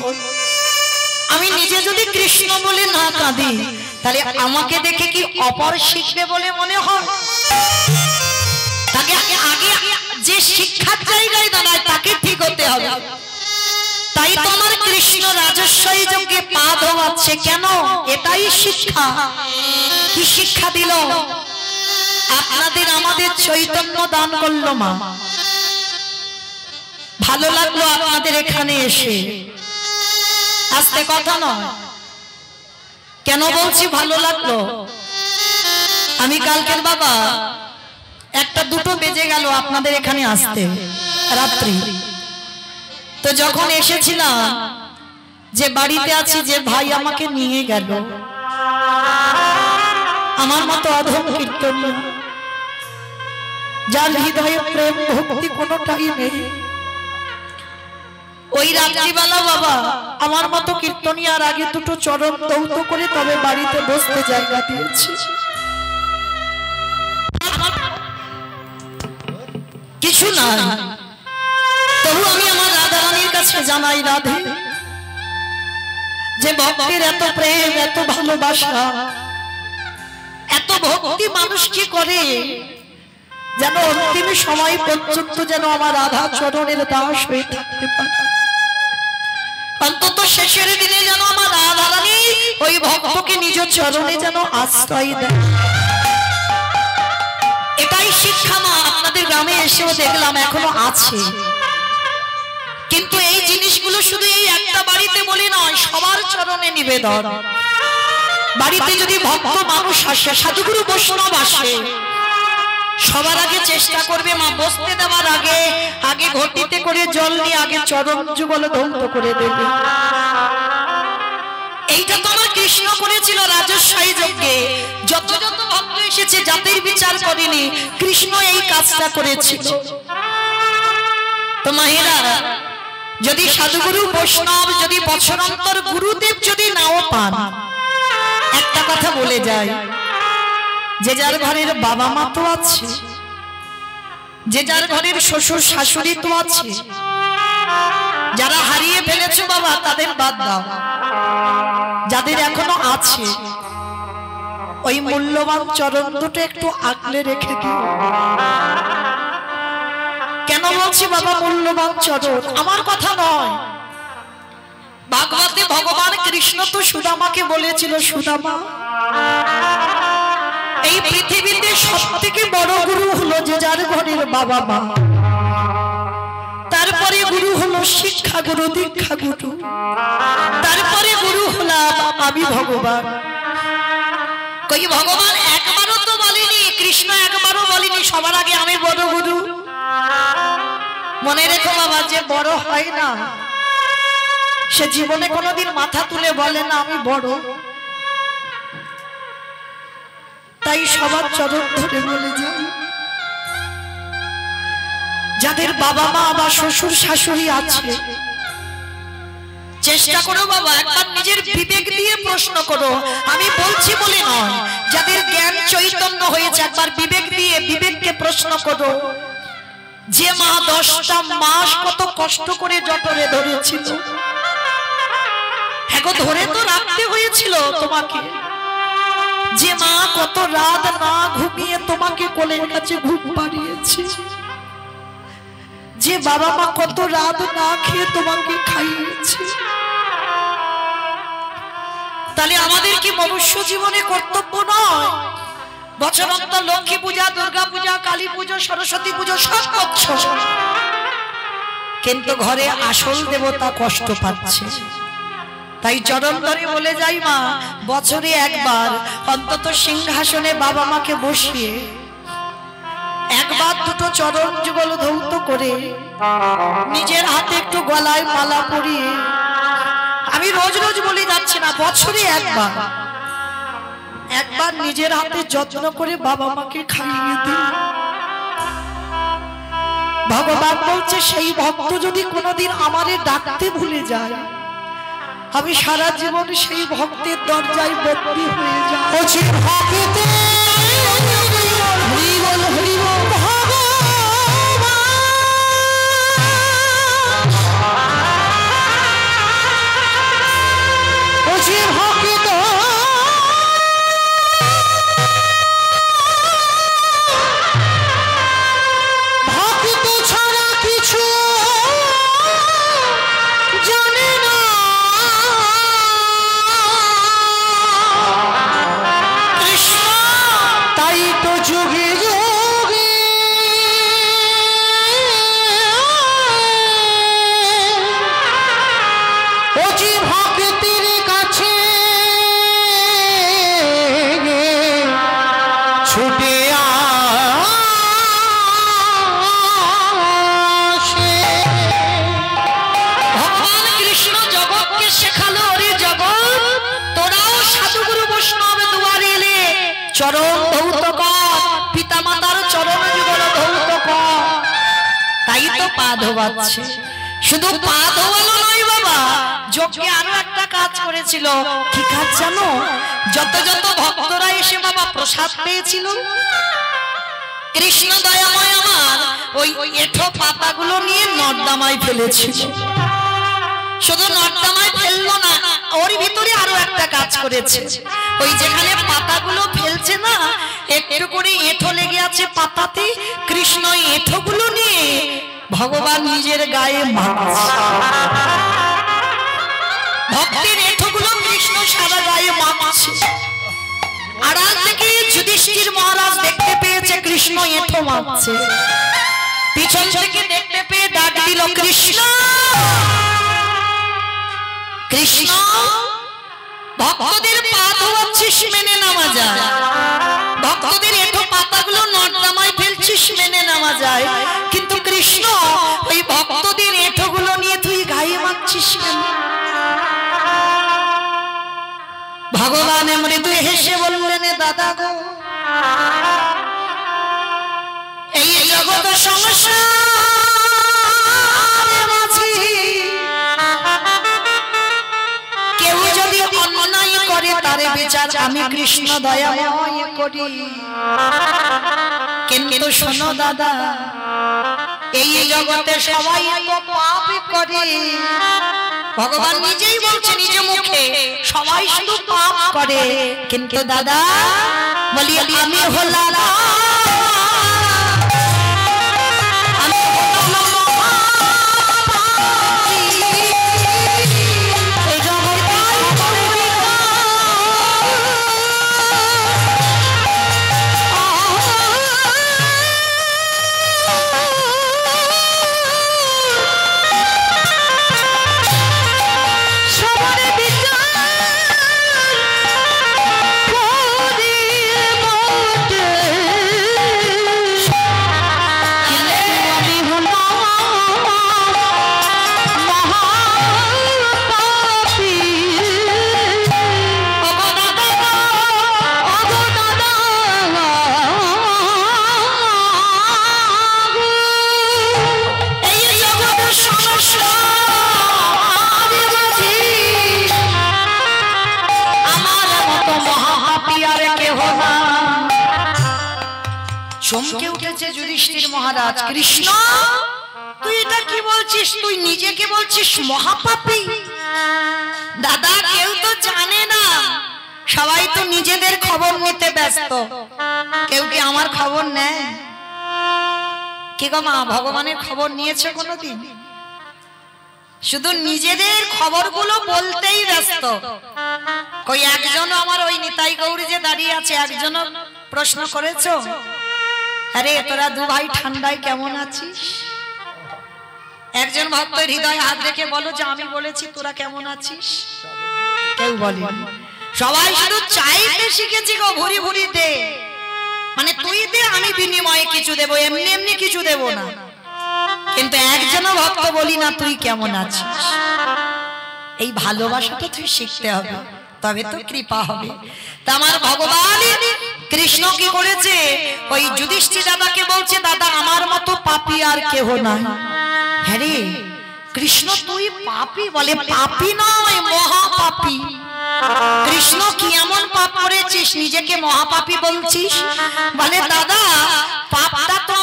A: আমি নিজে যদি কৃষ্ণ বলে না কাঁদি, তাহলে আমাকে দেখে কি অপর শিখবে বলে মনে হয়? তাকে আগে যে শিক্ষার জায়গায় দাঁড়ায় তাকে ঠিক হতে হবে। তাই তো আমার কৃষ্ণ রাজস্বই যজ্ঞে পা ধোয়াচ্ছে কেন? এটাই শিক্ষা। কি শিক্ষা দিল? আপনাদের আমাদের চৈতন্য দান করলো মা, ভালো লাগলো আপনাদের এখানে এসে। আস্তে কথা নয়, কেন বলছি ভালো লাগলো? আমি কালকের বাবা একটা দুটো বেজে গেল আপনাদের এখানে আসতে রাত্রি। তো যখন এসেছিলাম, যে বাড়িতে আছি যে ভাই আমাকে নিয়ে গেল, আমার মতো অধম কীর্তনীয়, যার হৃদয়ে প্রেম ভক্তি কোনোটাই নেই, ওই রাত্রিবেলা বাবা আমার মতো কীর্তনিয়ার আগে দুটো চরণ দৌত করে তবে বাড়িতে বসতে জায়গা দিয়েছি। কিছু না, তবু আমি আমার রাধা রানীর কাছে জানাই, রাধে, যে ভক্তের এত প্রেম, এত ভালোবাসা, এত ভক্তি মানুষ কি করে যেন অন্তিম সময় পর্যন্ত যেন আমার রাধা চরণের দাস হয়ে থাকতে পারে। অন্তত শেষের দিনে যেন আমার রাধা রানী ওই ভক্তকে নিজ চরণে যেন আশ্রয় দেয়। এটাই শিক্ষা মা। আপনাদের গ্রামে এসেও দেখলাম এখনো আছে, কিন্তু এই জিনিসগুলো শুধু এই একটা বাড়িতে বলে নয়, সবার চরণে নিবেদন। বাড়িতে যদি ভক্ত মানুষ আসে, সাধুগুরু বৈষ্ণব আসে, সবার আগে চেষ্টা করবে মা বসতে দেওয়ার আগে আগে ঘটিতে করে জল নিয়ে আগে চরণ যুগল ধৌত করে দেবে। এইটা তো আমার কৃষ্ণ করেছিল রাজস্বই যজ্ঞে। যত যত ভক্ত এসেছে জাতির বিচার করেনি, কৃষ্ণ এই কাজটা করেছিল। তো মায়েরা, যদি সাধুগুরু বৈষ্ণব, যদি বছরান্তর গুরুদেব যদি নাও পান, একটা কথা বলে যায়, যে যার ঘরের বাবা মা তো আছে, যে যার ঘরের শ্বশুর শাশুড়ি তো আছে, যারা হারিয়ে ফেলেছো বাবা তাদের বাদ দাও, যাদের এখনো আছে ওই মূল্যবান চরণ দুটো একটু আগলে রেখে দিও। কেন বলছি বাবা মূল্যবান চরণ? আমার কথা নয়, ভাগবতে ভগবান কৃষ্ণ তো সুদামাকে বলেছিল, সুদামা, এই পৃথিবীতে সবথেকে বড় গুরু হলো যে যার ঘরের বাবা মা, তারপরে গুরু হলো শিক্ষা গুরু, দীক্ষা গুরু, তারপরে গুরু হলাম আমি ভগবান। কই ভগবান একবারও তো বলেনি, কৃষ্ণ একবারও বলেনি সবার আগে আমি বড় গুরু। মনে রেখো বাবা, যে বড় হয় না সে জীবনে কোনোদিন মাথা তুলে বলে না আমি বড়। তাই সবার চরণ ধরে বলে যায়, যাদের বাবা মা বা শ্বশুর শাশুড়ি আছে, চেষ্টা করো বাবা একবার নিজের বিবেক দিয়ে প্রশ্ন করো। আমি বলছি বলে নয়, যাদের জ্ঞান চৈতন্য হয়েছে একবার বিবেক দিয়ে বিবেককে প্রশ্ন করো, যে মা 10টা মাস কত কষ্ট করে জঠরে ধরেছিল, হ্যাঁ ধরে তো রাখতে হয়েছিল তোমাকে। যে মা কত রাত না ঘুমিয়ে তোমাকে কোলের কাছে ঘুম পাড়িয়েছে, যে বাবা মা কত রাত না খেয়ে তোমাকে খাইয়েছে। তাহলে আমাদের কি মনুষ্য জীবনে কর্তব্য নয়? বছরন্তর লক্ষ্মী পূজা, দুর্গা পূজা, কালী পূজা, সরস্বতী পূজা সব করছো, কিন্তু ঘরে আসল দেবতা কষ্ট পাচ্ছে। তাই চরণ ধরে বলে যাই মা, বছরে একবার অন্তত সিংহাসনে বাবা মাকে বসিয়ে একবার দুটো চরণ যুগল ধৌত করে নিজের হাতে একটু গলায় মালা পরিয়ে, আমি রোজ রোজ বলে যাচ্ছি না, বছরে একবার নিজের হাতে যত্ন করে বাবা মাকে খাইয়ে দিন। ভগবান বলছে সেই ভক্ত যদি কোনোদিন আমারে ডাকতে ভুলে যায়, আমি সারা জীবন সেই ভক্তের দরজায় বন্দী হয়ে যাই। চরণ ধৌত কর, পিতা মাতার চরণ যুগল ধৌত কর। তাই তো পা ধোয়াচ্ছে। শুধু পা ধোয়ানো নয় বাবা, যজ্ঞে আরো একটা কাজ করেছিল। কি কাজ জানো? যত যত ভক্তরা এসে বাবা প্রসাদ পেয়েছিল, কৃষ্ণ দয়াময় আমার ওই এঁঠো পাতাগুলো নিয়ে নর্দমায় ফেলেছিল। শুধু নর্দমায় ফেললো না, ওর ভিতরে আরো একটা কাজ করেছে। ওই যেখানে পাতাগুলো ফেলছে না, একটু করে এঁঠো লেগে আছে পাতাতে, কৃষ্ণ এঁঠোগুলো নিয়ে ভগবান নিজের গায়ে মাখছে। ভক্তের এঁঠোগুলো কৃষ্ণ সারা গায়ে মাখছে। আড়াল থেকে যুধিষ্ঠির মহারাজ দেখতে পেয়েছে কৃষ্ণ এঁঠো মাখছে। পিছন থেকে দেখতে পেয়ে ডাক দিল, কৃষ্ণ কৃষ্ণ, ভক্তদের পা ধোয়াচ্ছিস মেনে নামা যায়, ভক্তদের এঁঠো পাতাগুলো নর্দমায় ফেলছিস মেনে নামা যায়, কিন্তু কৃষ্ণ ওই ভক্তদের এঁঠোগুলো নিয়ে তুই গায়ে মাখছিস কেন? ভগবান মৃদু হেসে বললেন, দাদা গো, এই জগৎ সংসার তারে বিচার আমি কৃষ্ণ দয়াময় করি। কিন্তু শোনো দাদা, এই জগতে সবাই তো পাপ করে। ভগবান নিজেই বলছে নিজ মুখে, সবাই শুধু পাপ করে। কিন্তু দাদা বলি, আমি হলাম না। চমকে উঠেছে যুধিষ্ঠির মহারাজ, কৃষ্ণ তুই এটা কি বলছিস? তুই নিজেকে বলছিস মহাপাপী? দাদা কেউ তো জানে না, সবাই তো নিজেদের খবর নিতে ব্যস্ত, কেউ কি আমার খবর নেয়? কি গো মা, ভগবানের খবর নিয়েছে কোনোদিন? শুধু নিজেদের খবরগুলো বলতেই ব্যস্ত। কই একজন আমার ওই নিতাই গৌরী যে দাঁড়িয়ে আছে, একজনও প্রশ্ন করেছো, আরে তোরা দু ভাই ঠান্ডায় কেমন আছিস? একজন ভক্তের হৃদয়ে হাত রেখে বলো যে আমি বলেছি তোরা কেমন আছিস? কেউ বলেনি। সবাই শুধু চাইতে শিখেছি গো, ভুরি ভুরি দে, মানে তুই দে আমি বিনিময়ে কিছু দেবো, এমনি এমনি কিছু দেবো না। কিন্তু একজনও ভক্ত বলি না তুই কেমন আছিস। এই ভালোবাসাটা তুই শিখতে হবে, তবে তো কৃপা হবে। তা আমার ভগবান কৃষ্ণ কি করেছে, ওই যুধিষ্ঠির দাদাকে বলছে দাদা আমার মতো পাপী আর কেহ নাই। হ্যাঁ রে কৃষ্ণ তুই পাপী? বলে পাপী নয়, মহাপাপী। কৃষ্ণ কি এমন পাপ করেছিস নিজেকে মহাপাপী বলছিস? বলে দাদা পাপটা তো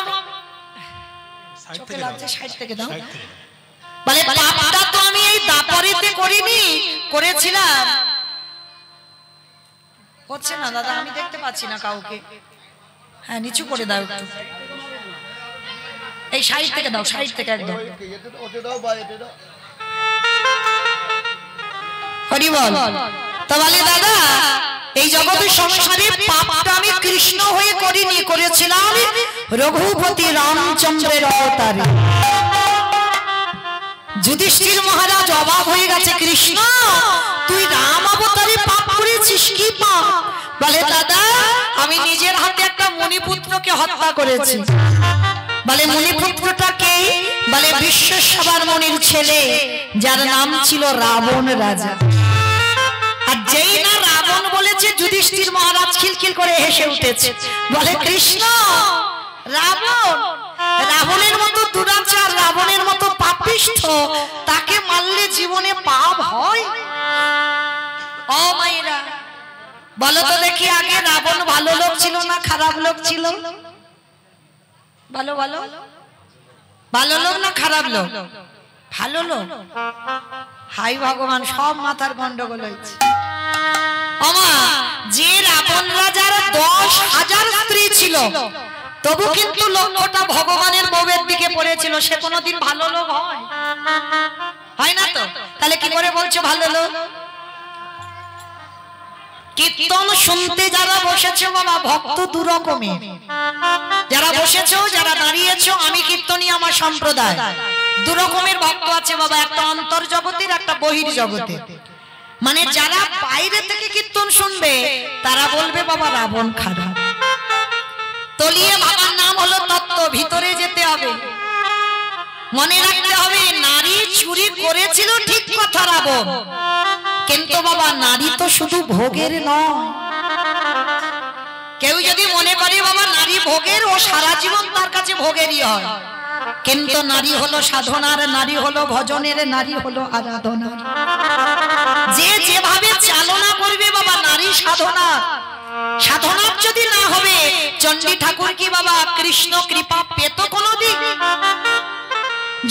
A: চোখে লাগছে, সাইড থেকে দাও। বলে পাপটা তো আমি এই দাপরিতে করিনি, করেছিলাম। হচ্ছে না দাদা, আমি দেখতে পাচ্ছি না কাউকে। হ্যাঁ নিচু করে দাও একটু, এই সাইড থেকে দাও, সাইড থেকে একদম। হরি বল। তো বলে দাদা এই জগতের সংসারে পাপটা আমি কৃষ্ণ হয়ে করিনি, করেছিলাম রঘুপতি রামচন্দ্রের অবতারে। যুধিষ্ঠির মহারাজ অবাক হয়ে গেছে, কৃষ্ণ তুই রাম অবতারে পাপ করেছিস? কি পাপ? বলে দাদা আমি নিজের হাতে একটা মণিপুত্রকে হত্যা করেছি। বলে মণিপুত্রটা কে? বলে বিশ্বসভার মণির ছেলে, যার নাম ছিল রাবণ রাজা। আর যেই না রাবণ বলেছে যুধিষ্ঠির মহারাজ খিলখিল করে হেসে উঠেছে। বলে কৃষ্ণ রাবণ, রাবণের মতো দুরাচার, রাবণের মতো পাপিষ্ঠ, তাকে মারলে জীবনে পাপ হয়? ও মায়েরা বলো তো দেখি, আগে রাবণ ভালো লোক ছিল না খারাপ লোক ছিল? ভালো ভালো ভালো লোক না খারাপ লোক? ভালো লোক। হাই ভগবান, সব মাথার গন্ডগোল হয়েছে। আমা যে রাবণ রাজার 10,000 স্ত্রী ছিল, তবু কিন্তু লক্ষ্যটা ভগবানের বউয়ের দিকে পড়েছিল। সে কোনোদিন ভালো লোক হয়? হয় না তো। তাহলে কি করে বলছো ভালো লোক? কীর্তন শুনতে যারা বসেছো বাবা, ভক্ত দু রকমের। যারা বসেছো, যারা দাঁড়িয়েছো, আমি কীর্তনী আমার সম্প্রদায়, দু রকমের ভক্ত আছে বাবা। একটা অন্তর জগতের, একটা বহির জগতের। মানে যারা বাইরে থেকে কীর্তন শুনবে তারা বলবে বাবা রাবণ খারাপ। তলিয়ে বাবার নাম হলো তত্ত্ব, ভিতরে যেতে হবে, মনে রাখতে হবে নারী চুরি করেছিল ঠিক কথা রাবণ, কিন্তু বাবা নারী তো শুধু ভোগের নয়। কেউ যদি মনে করে বাবা নারী ভোগের, ও সারা জীবন তার কাছে ভোগেরই হয়। কিন্তু নারী হলো সাধনার, নারী হলো ভজনের, নারী হলো আরাধনার। যে যেভাবে চালনা করবে বাবা নারী সাধনা, সাধনার যদি না হবে, চণ্ডী ঠাকুর কি বাবা কৃষ্ণ কৃপা পেত কোনদিন?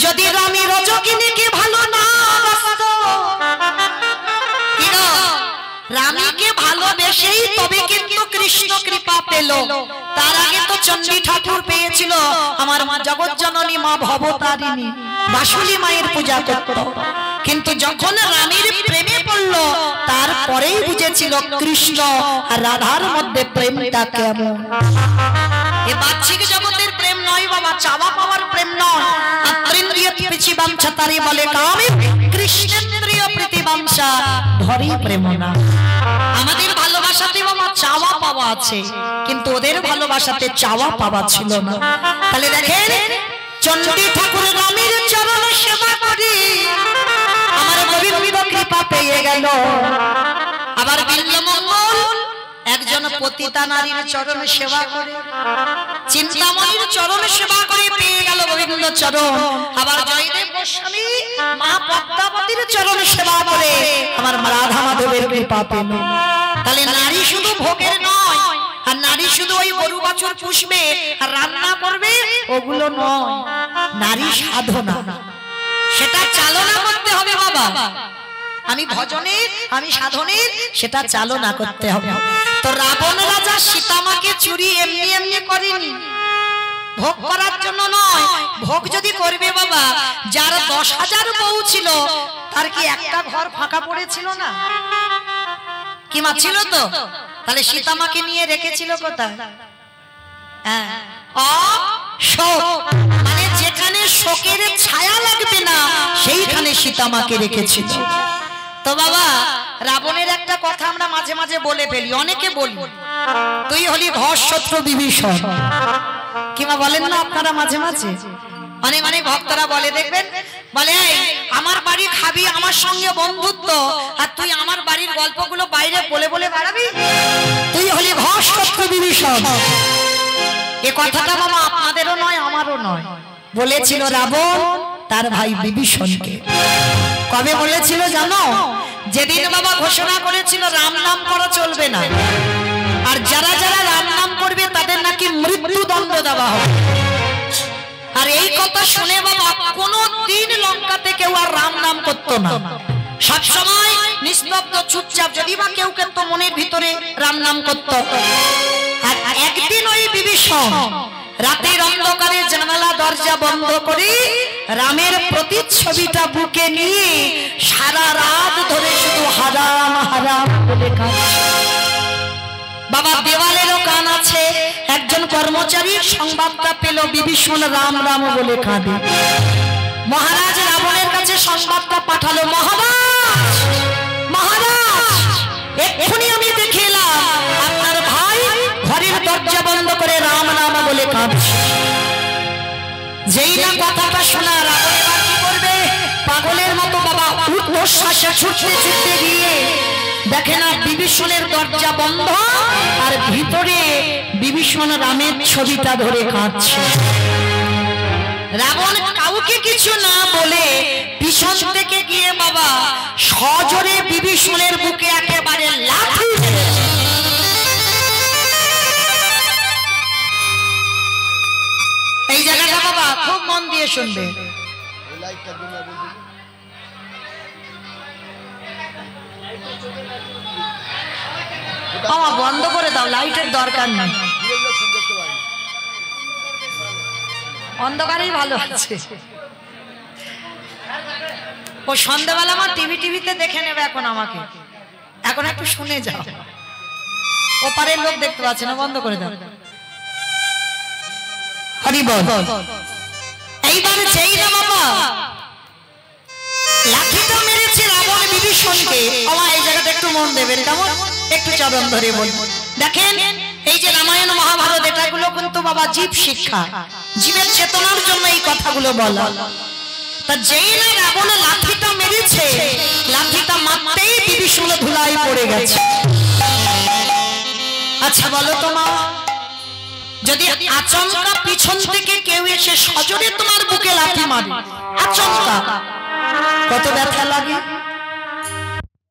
A: যদি রানী রজকিনীকে ভালো না বাসত, রানীকে ভালোবেসেই তবে কিন্তু কৃষ্ণ কৃপা পেল। তার আগে তো চণ্ডী ঠাকুর পেয়েছিল আমার মা জগৎজননী মা ভবতারিণী, বাসুলি মায়ের পূজা করত। কিন্তু যখন রানীর প্রেমে পড়লো, তারপরেই বুঝেছিল কৃষ্ণ আর রাধার মধ্যে প্রেমটা কেমন। এ বাহ্যিক জগতের প্রেম নয় বাবা, চাওয়া পাওয়ার প্রেম নয়। আত্রেন্দ্রিয় প্রীতিবাঞ্ছা তারি বলে কামে, কৃষ্ণেন্দ্রিয় প্রীতিবাঞ্ছা ধরি প্রেম না। আমাদের ভালোবাসাতে বাবা চাওয়া পাওয়া আছে, কিন্তু ওদের ভালোবাসাতে চাওয়া পাওয়া ছিল না। তাহলে দেখেন চণ্ডী ঠাকুর রামের চরণ সেবা করি, আমার গোবিন্দ কৃপা পেয়ে গেল। আবার বিল্বমঙ্গল একজন পতিতা নারীর চরণ সেবা করে, চিন্তামণির চরণ সেবা করে পেয়ে গেল গোবিন্দ চরণ। আবার জয়দেব গোস্বামী মা পদ্মাবতীর চরণ সেবা করে আমার রাধা মাধবের কৃপা পেল। তাহলে নারী শুধু ভোগের নয়, আর নারী শুধু ওই গরু বাছুর পুষবে আর রান্না করবে ওগুলো নয়, নারী সাধনা, সেটা চালনা করতে হবে বাবা। আমি ভজনের, আমি সাধনের, সেটা চালনা করতে হবে। তো রাবণ রাজা সীতামাকে চুরি এমনি এমনি করেনি, ভোগ করার জন্য নয়। ভোগ যদি করবে বাবা, যার 10,000 বউ ছিল তার কি একটা ঘর ফাঁকা পড়েছিল না? কি মা ছিল তো? তাহলে সীতামাকে নিয়ে রেখেছিল কোথায়? হ্যাঁ, অশোক, মানে যেখানে শোকের ছায়া লাগবে না সেইখানে সীতামাকে রেখেছিল। তো বাবা রাবণের একটা কথা আমরা মাঝে মাঝে বলে ফেলি, অনেকে বলি তুই হলি ঘর শত্রু বিভীষণ, কিংবা বলেন না আপনারা মাঝে মাঝে, অনেক অনেক ভক্তরা বলে, দেখবেন বলে আমার বাড়ি খাবি, আমার সঙ্গে বন্ধুত্ব, আর তুই আমার বাড়ির গল্পগুলো বাইরে বলে বলে বেড়াবি, তুই হলি ঘর শত্রু বিভীষণ। এ কথাটা বাবা আপনাদেরও নয় আমারও নয়, বলেছিল রাবণ তার ভাই বিভীষণকে। কবে বলেছিল জানো? যেদিন বাবা ঘোষণা করেছিল রাম নাম করা চলবে না, আর যারা যারা রাম নাম করবে তাদের নাকি মৃত্যুদণ্ড দেওয়া হবে। আর এই কথা শুনে বাবা কোনো দিন লঙ্কাতে কেউ আর রাম নাম করতো না, সবসময় নিস্তব্ধ চুপচাপ, যদি বা কেউ কেউ তো মনের ভিতরে রাম নাম করত। আর একদিন ওই বিভীষণ রাতের অন্ধকারে জানালা দরজা বন্ধ করে রামের প্রতিচ্ছবিটা বুকে নিয়ে সারা রাত ধরে শুধু হারাম হারাম বলে কাঁদছে। বাবা দেওয়ালেরও কান আছে, একজন কর্মচারীর সংবাদটা পেল বিভীষণ রাম রাম বলে কাঁদে। মহারাজ রাবণের কাছে সংবাদটা পাঠালো, মহারাজ মহারাজ এক্ষুনি আমি দেখে এলাম আপনার ভাই ঘরের দরজা বন্ধ করে রাম রাম বলে কাঁদছে। যেই না কথাটা শোনা রাবণ এবার কি করবে, পাগলের মতো বাবা উচ্ছ্বাসে ছুটতে ছুটতে গিয়ে দেখে না বিভীষণের দরজা বন্ধ, আর ভিতরে বিভীষণ রামের ছবিটা ধরে কাঁদছে। রাবণ কাউকে কিছু না বলে পিছন থেকে গিয়ে বাবা সজোরে বিভীষণের বুকে একেবারে লাথি মেরেছে। এই জায়গাটা বাবা খুব মন দিয়ে শুনবে। আমার বন্ধ করে দাও, লাইটের দরকার নেই, অন্ধকারেই ভালো আছে। ও সন্ধ্যাবেলা আমার টিভিতে দেখে নেবে এখন, আমাকে এখন একটু শুনে যাও, ওপারের লোক দেখতে পাচ্ছে না, বন্ধ করে দাও। হরি বল। এইবার যেই না বাবা লাঠিটা মেরেছে রাবণ বিভীষণকে, আমার এই জায়গাটা একটু মন দেবেন, কেমন একটু চরণ ধরে বলবো। দেখেন এই যে রামায়ণ মহাভারত, এটাগুলো কিন্তু বাবা জীব শিক্ষা, জীবের চেতনার জন্য এই কথাগুলো বলা। তা যেই না রাবণ লাঠিটা মেরেছে, লাঠিটা মারতেই বিভীষণ ধুলাই পড়ে গেছে। আচ্ছা বলো তো মা, যদি আচমকা পিছন থেকে কেউ এসে সজোরে তোমার বুকে লাঠি মারে, আচমকা কত ব্যথা লাগে?